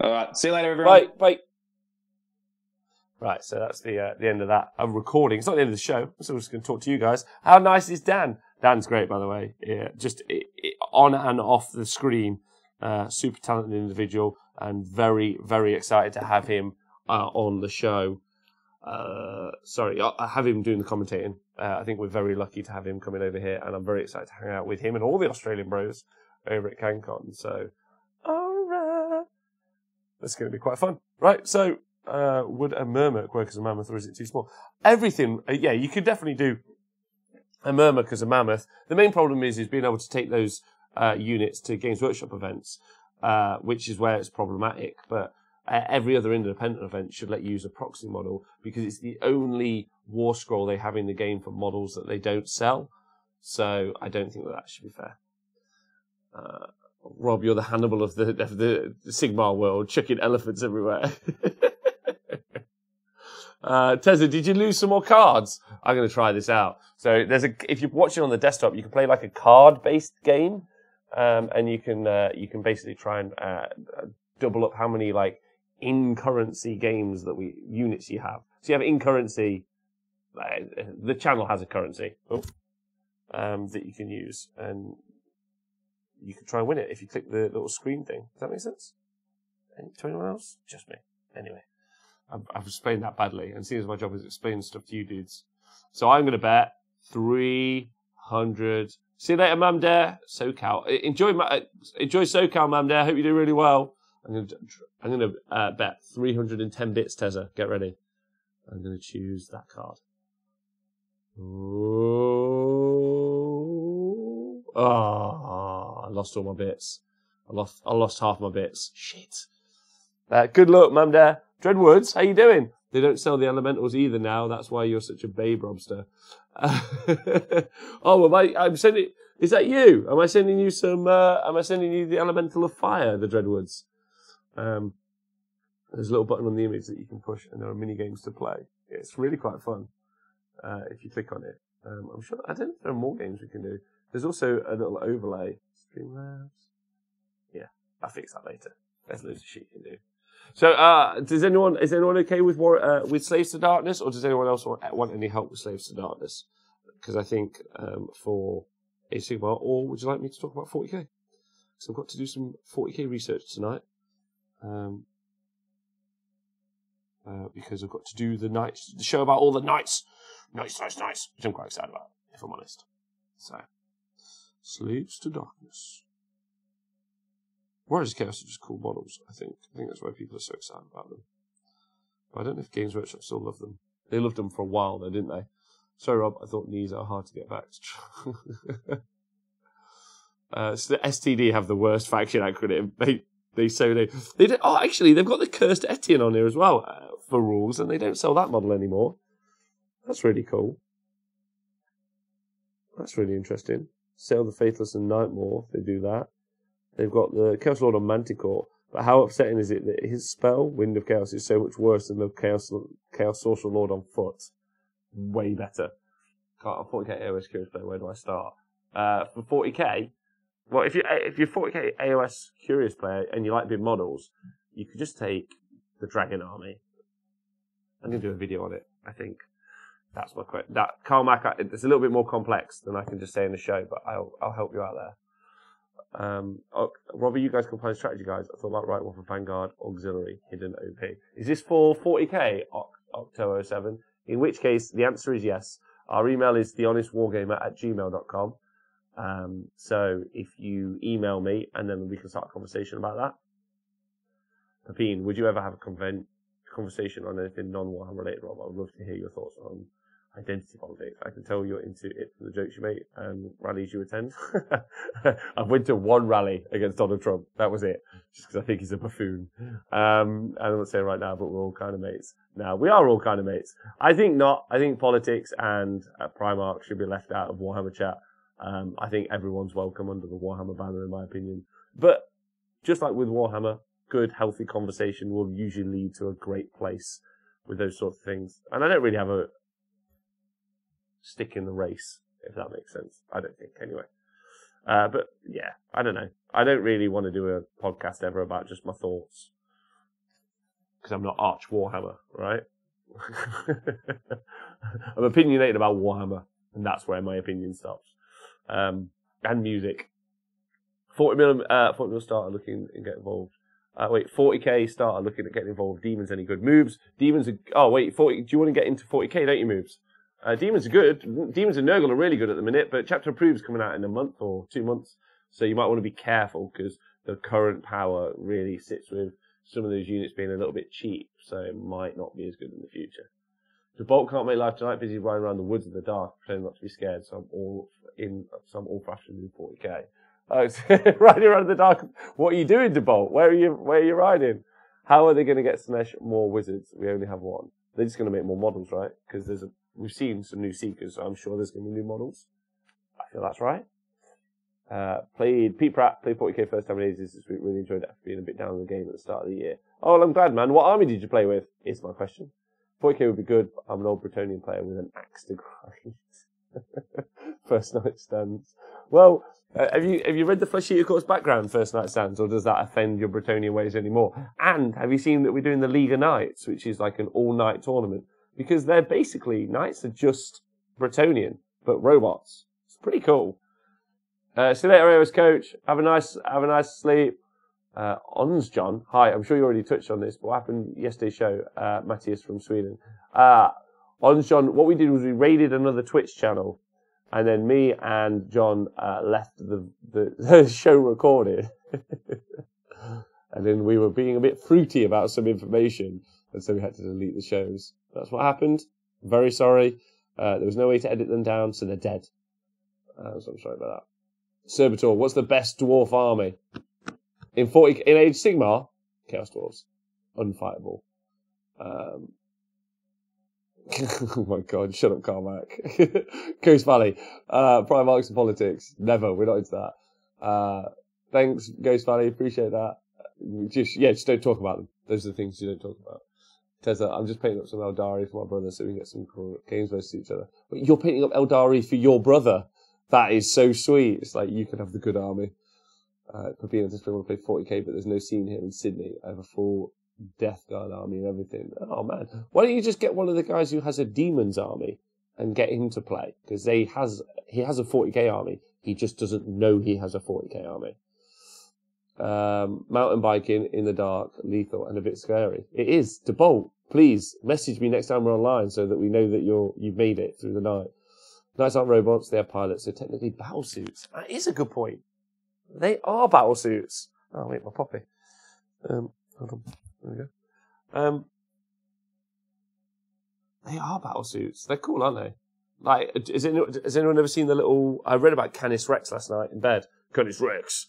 All right, see you later, everyone. Bye. Right, so that's the end of that. I'm recording. It's not the end of the show. So I'm just going to talk to you guys. How nice is Dan? Dan's great, by the way. Yeah, just on and off the screen, super talented individual, and very, very excited to have him on the show. Sorry, I have him doing the commentating. I think we're very lucky to have him coming over here, and I'm very excited to hang out with him and all the Australian bros over at CanCon. So, alright. That's going to be quite fun. Right, so, would a Murmerc work as a mammoth, or is it too small? Everything, yeah, you could definitely do a Murmerc as a mammoth. The main problem is being able to take those units to Games Workshop events, which is where it's problematic, but every other independent event should let you use a proxy model because it's the only war scroll they have in the game for models that they don't sell. So I don't think that should be fair. Rob, you're the Hannibal of the Sigmar world, chucking elephants everywhere. Tezza, did you lose some more cards? I'm going to try this out. So if you're watching on the desktop, you can play like a card-based game, and you can basically try and double up how many like in-currency games units you have. So you have in-currency, the channel has a currency that you can use, and you can try and win it if you click the little screen thing. Does that make sense? To anyone else? Just me. Anyway, I've explained that badly, and seeing as my job is explaining stuff to you dudes. So I'm going to bet 300. See you later, Mam Dare. SoCal. Enjoy SoCal, Mam Dare. Hope you do really well. I'm going to bet 310 bits, Tezza. Get ready. I'm going to choose that card. Oh, I lost all my bits. I lost half my bits. Shit. Good luck, Mam Dare. Dreadwoods, how you doing? They don't sell the elementals either now. That's why you're such a babe, Robster. Oh, I'm sending. Is that you? Am I sending you some? Am I sending you the elemental of fire, the Dreadwoods? There's a little button on the image that you can push, and there are mini games to play. It's really quite fun if you click on it. I'm sure. I don't know if there are more games we can do. There's also a little overlay. Streamlabs. Yeah, I'll fix that later. There's loads of shit you can do. So, is anyone okay with Slaves to Darkness, or does anyone else want any help with Slaves to Darkness? Because I think for a Sigma, or would you like me to talk about 40k? So I've got to do some 40k research tonight, because I've got to do the show about all the knights, nice, which I'm quite excited about, if I'm honest. So, Slaves to Darkness. Warriors of Chaos are just cool models, I think. I think that's why people are so excited about them. But I don't know if Games Workshop still love them. They loved them for a while, though, didn't they? Sorry, Rob, I thought knees are hard to get back. So the STD have the worst faction acronym. They did. Oh, actually, they've got the Cursed Etienne on here as well for rules, and they don't sell that model anymore. That's really cool. That's really interesting. Sell the Faithless and Nightmare. They do that. They've got the Chaos Lord on Manticore, but how upsetting is it that his spell, Wind of Chaos, is so much worse than the Chaos Sorcerer Lord on foot? Way better. I'm 40k AOS Curious player, where do I start? For 40k, well, if you're 40k AOS Curious player and you like big models, you could just take the Dragon Army. I'm going to do a video on it, I think. That's my question. That Carmack, it's a little bit more complex than I can just say in the show, but I'll help you out there. Robbie, you guys can find strategy guides. I thought about right one for Vanguard, Auxiliary, Hidden OP. Is this for 40k, Octo07? In which case, the answer is yes. Our email is thehonestwargamer@gmail.com. So if you email me, and then we can start a conversation about that. Pepine, would you ever have a conversation on anything non-Warhammer related, Rob? I would love to hear your thoughts on identity politics. I can tell you're into it from the jokes you make and rallies you attend. I went to one rally against Donald Trump. That was it. Just because I think he's a buffoon. And I'm not saying right now, but we're all kind of mates. Now, we are all kind of mates. I think not. I think politics and Primark should be left out of Warhammer chat. I think everyone's welcome under the Warhammer banner, in my opinion. But just like with Warhammer, good, healthy conversation will usually lead to a great place with those sorts of things. And I don't really have a stick in the race, if that makes sense. I don't think, anyway. But yeah, I don't know. I don't really want to do a podcast ever about just my thoughts. Because I'm not Arch Warhammer, right? I'm opinionated about Warhammer, and that's where my opinion stops. And music. 40 mil starter looking and get involved. 40k starter looking at getting involved. Demons any good? Moves. Demons are... 40. Do you want to get into 40k, don't you, Moves? Demons are good. Demons and Nurgle are really good at the minute, but Chapter Approved's coming out in a month or 2 months, so you might want to be careful because the current power really sits with some of those units being a little bit cheap, so it might not be as good in the future. The Bolt can't make life tonight, busy riding around the woods in the dark, pretending not to be scared, so I'm all fashioned in 40k. Riding around in the dark. What are you doing, DeBolt? Where are you riding? How are they going to get Smash more wizards? We only have one. They're just going to make more models, right? Because we've seen some new Seekers, so I'm sure there's going to be new models. I feel that's right. Pete Pratt, played 40k first time in ages this week. Really enjoyed it after being a bit down in the game at the start of the year. Oh, well, I'm glad, man. What army did you play with? Is my question. 40k would be good. I'm an old Bretonian player with an axe to grind. First night stands. Well, have you read the Flesh Eater Course background, First Night Stands, or does that offend your Bretonian ways anymore? And have you seen that we're doing the League of Knights, which is like an all-night tournament? Because they're basically, Knights are just Bretonian, but robots. It's pretty cool. See you later, AOS Coach. Have a nice sleep. Ons John, hi. I'm sure you already touched on this, but what happened yesterday's show? Matthias from Sweden. Ons John, what we did was we raided another Twitch channel, and then me and John left the show recorded. And then we were being a bit fruity about some information, and so we had to delete the shows. That's what happened. Very sorry. There was no way to edit them down, so they're dead. So I'm sorry about that. Servitor, what's the best dwarf army? In Age Sigmar, Chaos Dwarves. Unfightable. Oh my god, shut up, Carmack. Coast Valley. Primarchs and politics. Never, we're not into that. Thanks, Ghost Valley, appreciate that. Just don't talk about them. Those are the things you don't talk about. Tessa, I'm just painting up some Eldari for my brother so we can get some cool games versus each other. But you're painting up Eldari for your brother? That is so sweet. It's like, you can have the good army. Papina just want to play 40k, but there's no scene here in Sydney. I have a full Death Guard army and everything. Oh man, why don't you just get one of the guys who has a Demons army and get him to play? Because he has a 40k army. He just doesn't know he has a 40k army. Mountain biking in the dark, lethal and a bit scary. It is. DeBolt, please message me next time we're online so that we know that you've made it through the night. Knights aren't robots, they're pilots, so technically battle suits. That is a good point. They are battle suits. Oh wait, my poppy. Hold on. There we go. They are battle suits. They're cool, aren't they? Like, has anyone ever seen the little... I read about Canis Rex last night in bed. Canis Rex.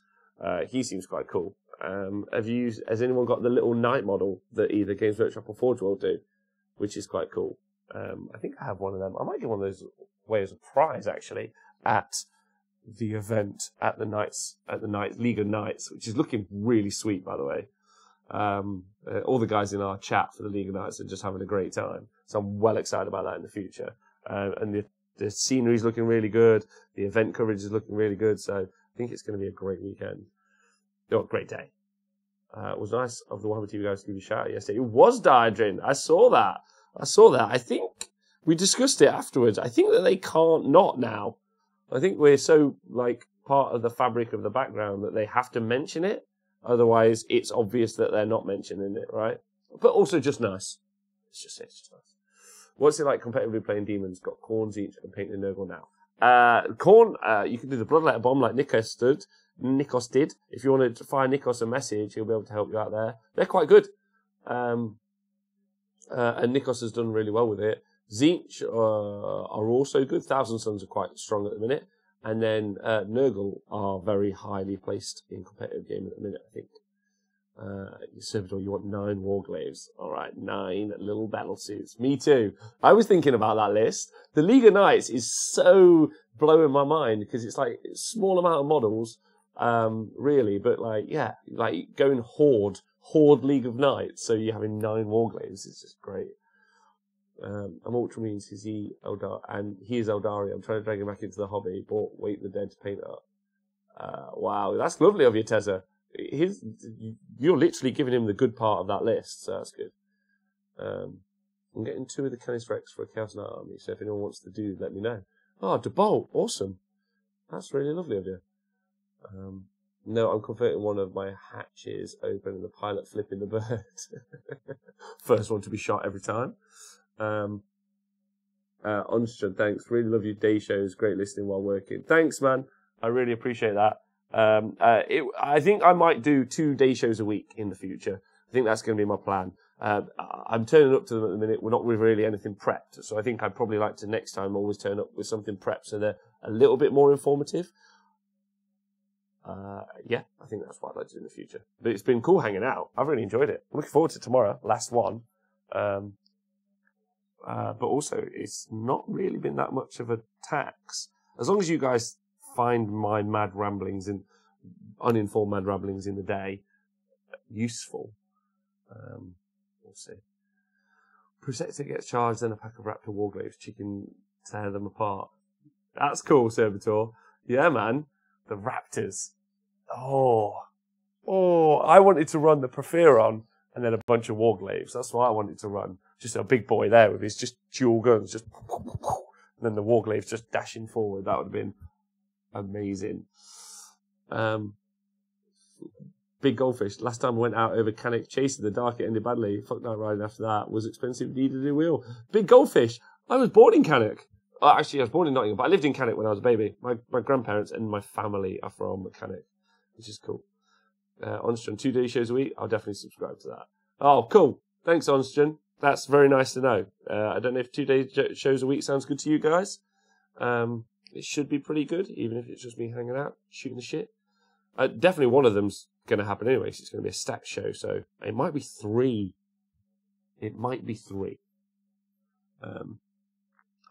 He seems quite cool. Has anyone got the little knight model that either Games Workshop or Forge World do? Which is quite cool. I think I have one of them. I might get one of those away as a prize, actually, at the event at the League of Knights, which is looking really sweet, by the way. All the guys in our chat for the League of Knights are just having a great time. So I'm well excited about that in the future. And the scenery is looking really good. The event coverage is looking really good. So I think it's going to be a great weekend. Oh, great day. It was nice of the Warhammer TV guys to give you a shout out yesterday. It was Diadrin. I saw that. I think we discussed it afterwards. I think that they can't not now. I think we're so, like, part of the fabric of the background that they have to mention it. Otherwise, it's obvious that they're not mentioning it, right? But also just nice. It's just nice. What's it like competitively playing Demons? Got corns each and painting a Nurgle now. Corn, you can do the Bloodletter Bomb like Nico stood. Nikos did. If you want to fire Nikos a message, he'll be able to help you out there. They're quite good. And Nikos has done really well with it. Zinch are also good. Thousand Suns are quite strong at the minute. And then Nurgle are very highly placed in competitive game at the minute, I think. Servitor, you want 9 Warglaves. All right, 9 little battle suits. Me too. I was thinking about that list. The League of Knights is so blowing my mind because it's like a small amount of models, really. But like, yeah, like going Horde League of Knights. So you're having 9 Warglaves. It's just great. I'm Ultra means he Eldar, and he is Eldari. I'm trying to drag him back into the hobby. Bought Wait the Dead to paint up. Wow, that's lovely of you, Tezza. You're literally giving him the good part of that list, so that's good. I'm getting 2 of the Canis Rex for a Chaos Knight army, so if anyone wants to do, let me know. Oh, DeBolt, awesome. That's really lovely of you. No, I'm converting one of my hatches open and the pilot flipping the bird. First one to be shot every time. Onstrom, thanks. Really love your day shows. Great listening while working. Thanks, man. I really appreciate that. I think I might do 2 day shows a week in the future. I think that's going to be my plan. I'm turning up to them at the minute. We're not with really anything prepped. So I think I'd probably like to next time always turn up with something prepped so they're a little bit more informative. Yeah, I think that's what I'd like to do in the future. But it's been cool hanging out. I've really enjoyed it. I'm looking forward to tomorrow, last one. But also, it's not really been that much of a tax. As long as you guys find my mad ramblings and uninformed mad ramblings in the day useful. We'll see. Protector gets charged, then a pack of Raptor Warglaves. Chicken tear them apart. That's cool, Servitor. Yeah, man. The Raptors. Oh, I wanted to run the Porphyron and then a bunch of Warglaves. That's what I wanted to run. Just a big boy there with his just dual guns, just and then the Warglaves just dashing forward. That would have been amazing. Big Goldfish. Last time I went out over Canik chasing the dark, it ended badly. Fuck night riding after that. Was expensive, needed a new wheel. Big Goldfish. I was born in Canik. Actually, I was born in Nottingham, but I lived in Canik when I was a baby. My grandparents and my family are from Canik, which is cool. Onstrom, 2 day shows a week. I'll definitely subscribe to that. Oh, cool. Thanks, Onstrom. That's very nice to know. I don't know if 2 day shows a week sounds good to you guys. It should be pretty good, even if it's just me hanging out, shooting the shit. Definitely one of them's going to happen anyway, so it's going to be a stacked show, so it might be 3. It might be 3. I've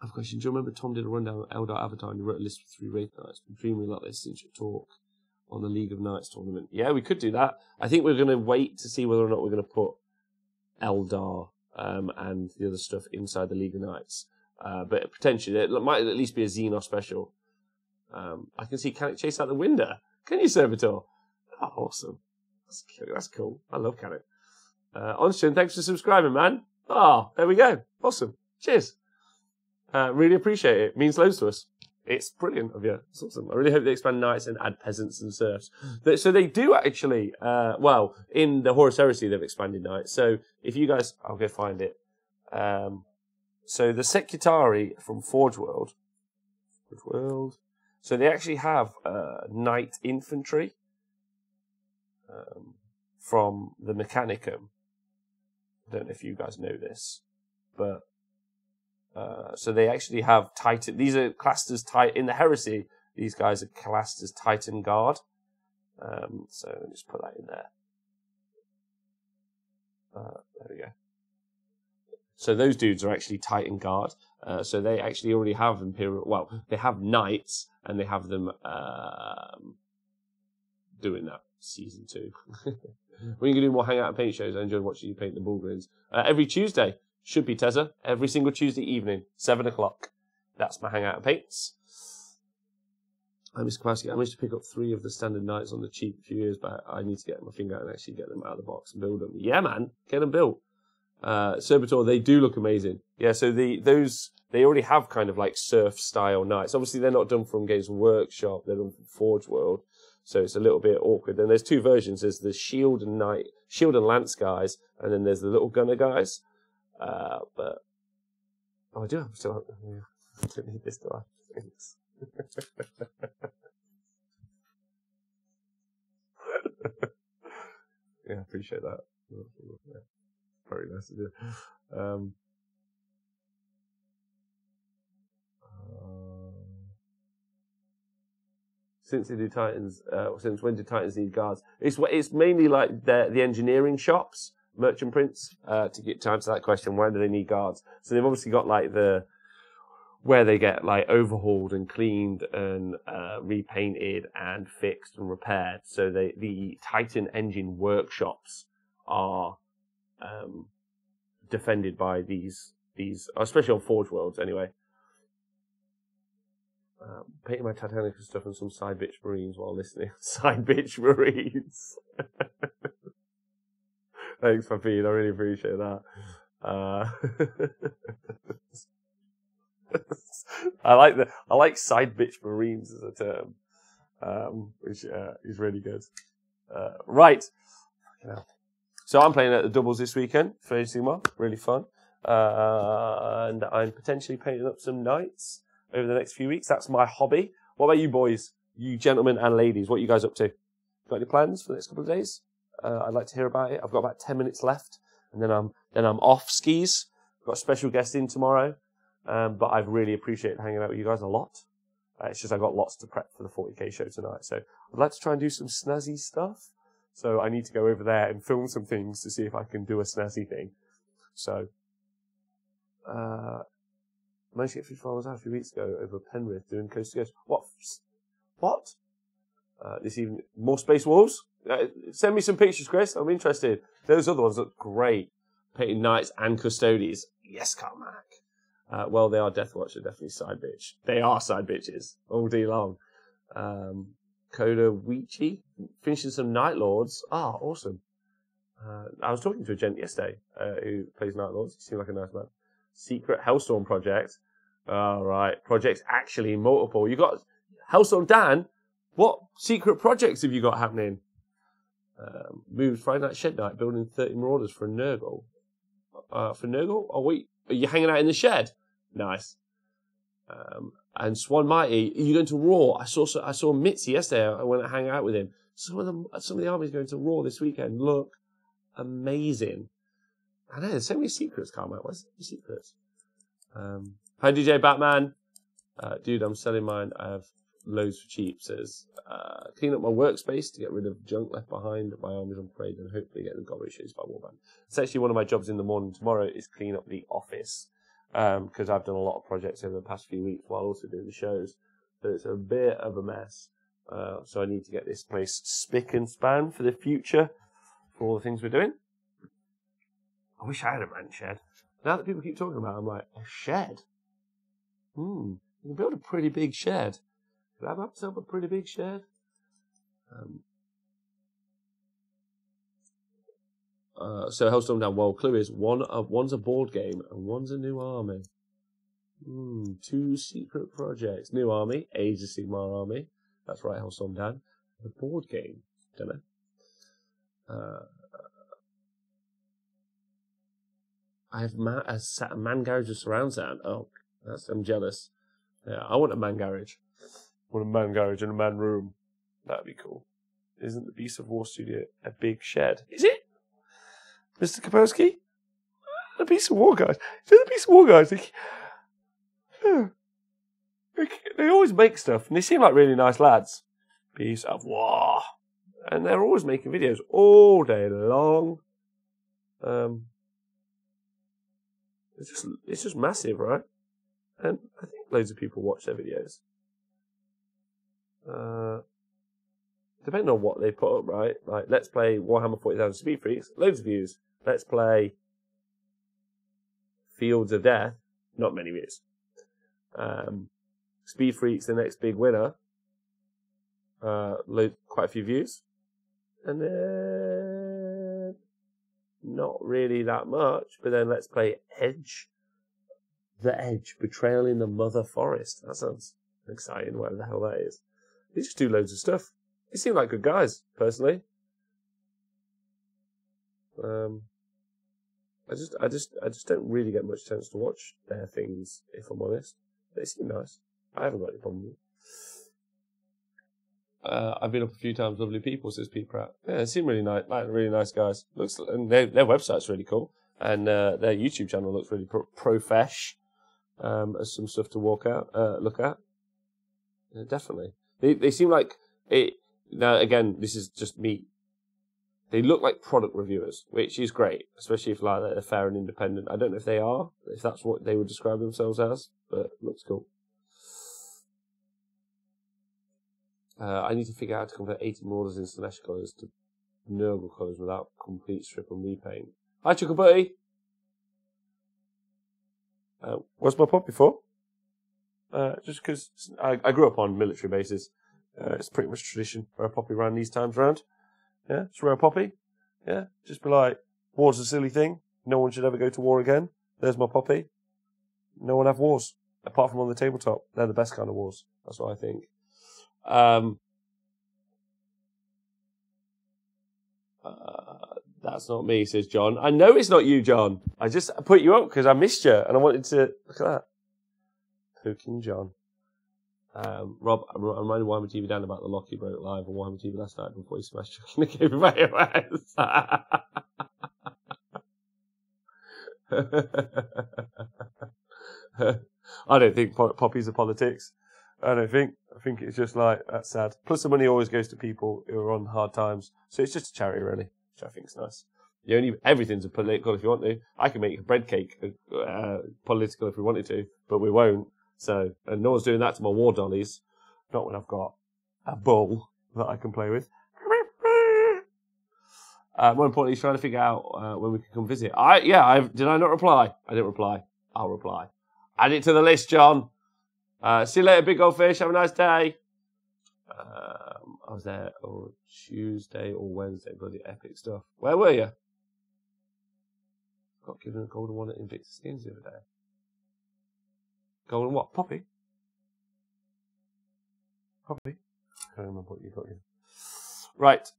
got a question. Do you remember Tom did a rundown of Eldar Avatar and he wrote a list with 3 Wraith Knights? Been dreaming about this since your talk on the League of Knights tournament. Yeah, we could do that. I think we're going to wait to see whether or not we're going to put Eldar and the other stuff inside the League of Knights. But potentially, it might at least be a Xenos special. I can see Canik chase out the window. Can you, Servitor? Oh, awesome. That's cool. I love Canik. Onstrom, thanks for subscribing, man. Oh, there we go. Awesome. Cheers. Really appreciate it. It means loads to us. It's brilliant of you. It's awesome. I really hope they expand knights and add peasants and serfs. So they do actually, well, in the Horus Heresy, they've expanded knights. So if you guys, I'll go find it. So the Secutari from Forge World, so they actually have knight infantry from the Mechanicum. I don't know if you guys know this, but so they actually have Titan. These are classed as in the Heresy. These guys are classed as Titan Guard. So let me just put that in there. There we go. So those dudes are actually Titan Guard. So they actually already have Imperial. Well, they have knights, and they have them doing that season 2. When you can do more hangout and paint shows, I enjoy watching you paint the Bullgrins. Every Tuesday. Should be Tezza. Every single Tuesday evening, 7 o'clock. That's my hangout and paints. I missed capacity. I managed to pick up 3 of the standard knights on the cheap a few years back. I need to get my finger out and actually get them out of the box and build them. Yeah, man. Get them built. Servitor, they do look amazing. Yeah, so they already have kind of like surf style knights. Obviously, they're not done from Games Workshop. They're done from Forge World. So it's a little bit awkward. Then there's 2 versions. There's the shield and lance guys, and then there's the little gunner guys. But I do have still. Yeah, I don't need this, do I? Thanks. to do. Since they do Titans, since when do Titans need guards? It's mainly like the engineering shops, merchant prints. To answer that question, why do they need guards? So they've obviously got like where they get like overhauled and cleaned and repainted and fixed and repaired. So the Titan engine workshops are defended by these, especially on Forge Worlds anyway. Painting my Titanic and stuff and some side bitch Marines while listening. Side bitch Marines. Thanks, Fafine. I really appreciate that. I like side bitch Marines as a term, which is really good. Right. So I'm playing at the doubles this weekend for Age Sigmar. Really fun. And I'm potentially painting up some knights over the next few weeks. That's my hobby. What about you boys? You gentlemen and ladies, what are you guys up to? Got any plans for the next couple of days? I'd like to hear about it. I've got about 10 minutes left, and then I'm off skis. Got a special guest in tomorrow, but I've really appreciated hanging out with you guys a lot. It's just I got lots to prep for the 40k show tonight, so I'd like to try and do some snazzy stuff. So I need to go over there and film some things to see if I can do a snazzy thing. So, managed to get 50 followers out a few weeks ago over Penrith doing Coast to Coast. What? This evening, more Space Wolves? Send me some pictures, Chris. I'm interested. Those other ones look great. Painting Knights and Custodies. Yes, Carmack. Well, they are Deathwatch. They're definitely side bitch. They are side bitches all day long. Coda Weechi finishing some Night Lords. Ah, awesome. I was talking to a gent yesterday who plays Night Lords. He seemed like a nice man. Secret Hellstorm project. All right, projects actually multiple. You got Hellstorm Dan. What secret projects have you got happening? Moved Friday Night Shed Night, building 30 Marauders for Nurgle. For Nurgle? Oh wait, are you hanging out in the shed? Nice. And Swan Mighty, are you going to Raw? I saw Mitzi yesterday. I went to hang out with him. Some of the armies going to Raw this weekend. Look amazing. I know there's so many secrets, Carmine. What's the secrets? Hi DJ Batman. Dude, I'm selling mine. I have loads for cheap. Says clean up my workspace to get rid of junk left behind at my armies on parade and hopefully get them gob issues by Warband. It's actually one of my jobs in the morning tomorrow is clean up the office. Because I've done a lot of projects over the past few weeks while also doing the shows. So it's a bit of a mess. So I need to get this place spick and span for the future for all the things we're doing. I wish I had a ranch shed. Now that people keep talking about it, I'm like, a shed? You can build a pretty big shed. Could I have myself a pretty big shed? So Hellstorm Down. Well, clue is one's a board game and one's a new army. 2 secret projects. New army, Age of Sigmar army. That's right, Hellstorm Down. The board game. Don't know. I have a man garage with surround sound. Oh, I'm jealous. Yeah, I want a man garage. I want a man garage and a man room. That'd be cool. Isn't the Beast of War studio a big shed? Is it? Mr. Kapowski? The Beast of War guys. The Beast of War guys. They always make stuff, and they seem like really nice lads. Beast of War. And they're always making videos all day long. It's just massive, right? And I think loads of people watch their videos. Depending on what they put up, right? Like, let's play Warhammer 40,000 Speed Freaks, loads of views. Let's play Fields of Death, not many views. Speed Freaks, the next big winner, quite a few views. And then not really that much, but then let's play Edge. The Edge, Betrayal in the Mother Forest. That sounds exciting, whatever the hell that is. They just do loads of stuff. They seem like good guys, personally. I just don't really get much chance to watch their things, if I'm honest. They seem nice. I haven't got any problem with it. I've been up a few times. Lovely people, says Pete Pratt. Yeah, they seem really nice, like really nice guys. And their website's really cool. And their YouTube channel looks really profesh. As some stuff to look at. Yeah, definitely. They seem like it. Now, again, this is just me. They look like product reviewers, which is great, especially if like they're fair and independent. I don't know if they are, if that's what they would describe themselves as, but it looks cool. I need to figure out how to convert 80 models in Slanesh colours to Nurgle colours without complete strip and repaint. Hi, Chuckabutty! What's my puppy for? Just because I grew up on military bases. It's pretty much tradition for a poppy around these times round. Yeah, just wear a poppy. Yeah, just be like, war's a silly thing. No one should ever go to war again. There's my poppy. No one have wars, apart from on the tabletop. They're the best kind of wars. That's what I think. That's not me, says John. I know it's not you, John. I just put you up because I missed you and I wanted to look at that. Poking John. Rob, I'm reminded why my TV down about the lock he broke live and why my TV last night before he smashed chucking the game of iOS. I don't think poppies are politics. I think it's just like, that's sad. Plus the money always goes to people who are on hard times. So it's just a charity, really, which I think is nice. Everything's a political if you want to. I can make a bread cake political if we wanted to, but we won't. So, and no one's doing that to my war dollies. Not when I've got a bull that I can play with. More importantly, he's trying to figure out when we can come visit. Did I not reply? I didn't reply. I'll reply. Add it to the list, John. See you later, big old fish. Have a nice day. I was there on Tuesday or Wednesday. Bloody epic stuff. Where were you? Got given a golden one at Invictus Games the other day. Golden what? Poppy? Poppy? I can't remember what you got in. Right.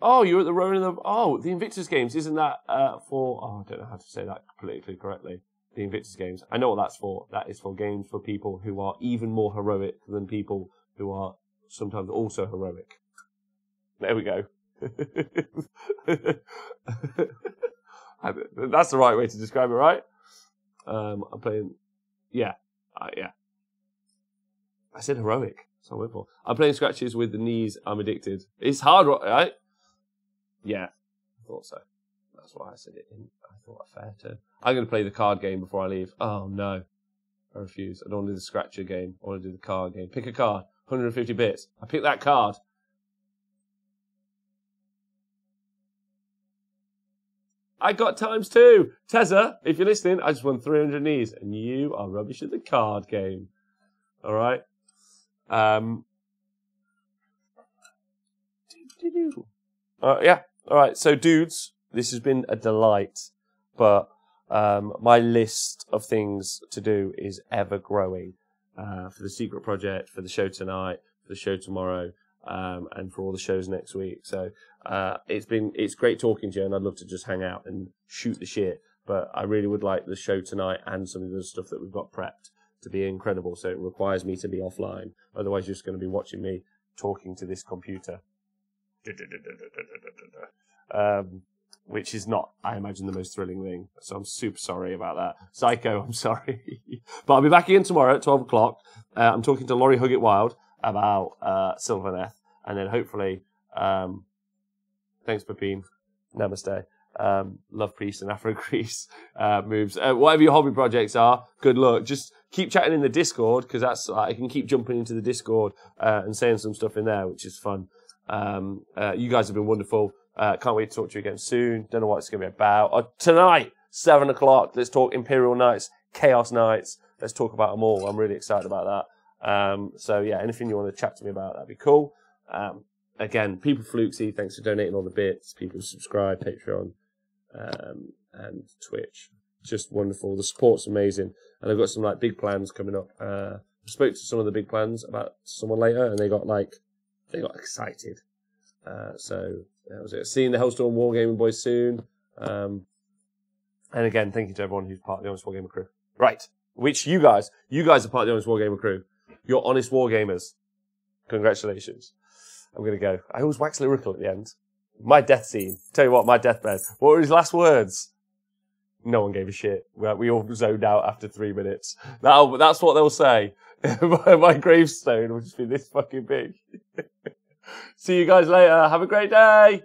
You were at the Rowan of the Invictus Games. Isn't that for... I don't know how to say that politically correctly. The Invictus Games. I know what that's for. That is for games for people who are even more heroic than people who are sometimes also heroic. There we go. That's the right way to describe it, right? I'm playing... Yeah. I said heroic. That's what I went for. I'm playing scratches with the knees. I'm addicted. It's hard, right? Yeah. I thought so. That's why I said it. I thought a fair turn. I'm going to play the card game before I leave. Oh, no. I refuse. I don't want to do the scratcher game. I want to do the card game. Pick a card. 150 bits. I picked that card. I got ×2. Tezza, if you're listening, I just won 300 knees, and you are rubbish at the card game. All right. Yeah. All right. So, dudes, this has been a delight, but my list of things to do is ever growing. For the secret project, for the show tonight, for the show tomorrow, and for all the shows next week. So it's great talking to you, and I'd love to just hang out and shoot the shit. But I really would like the show tonight and some of the stuff that we've got prepped to be incredible. So it requires me to be offline. Otherwise, you're just going to be watching me talking to this computer. Which is not, I imagine, the most thrilling thing. So I'm super sorry about that. Psycho, I'm sorry. But I'll be back again tomorrow at 12 o'clock. I'm talking to Laurie Huggett Wild about Sylvaneth. And then hopefully, thanks, Pepine. Namaste. Love Priest and Afro Grease moves. Whatever your hobby projects are, good luck. Just keep chatting in the Discord, because that's I can keep jumping into the Discord and saying some stuff in there, which is fun. You guys have been wonderful. Can't wait to talk to you again soon. Don't know what it's going to be about. Tonight, 7 o'clock, let's talk Imperial Knights, Chaos Knights. Let's talk about them all. I'm really excited about that. So, yeah, anything you want to chat to me about, that'd be cool. Again, People Fluxy, thanks for donating all the bits. People subscribe, Patreon, and Twitch. Just wonderful. The support's amazing. And I've got some big plans coming up. I spoke to some of the big plans about someone later, and they got excited. So that was it. Seeing the Hellstorm Wargaming boys soon. And again, thank you to everyone who's part of the Honest Wargamer crew. Right. Which you guys are part of the Honest Wargamer crew. You're honest wargamers. Congratulations. I'm going to go. I always wax lyrical at the end. My death scene. Tell you what, my deathbed. What were his last words? No one gave a shit. We all zoned out after 3 minutes. That's what they'll say. My gravestone will just be this fucking big. See you guys later. Have a great day.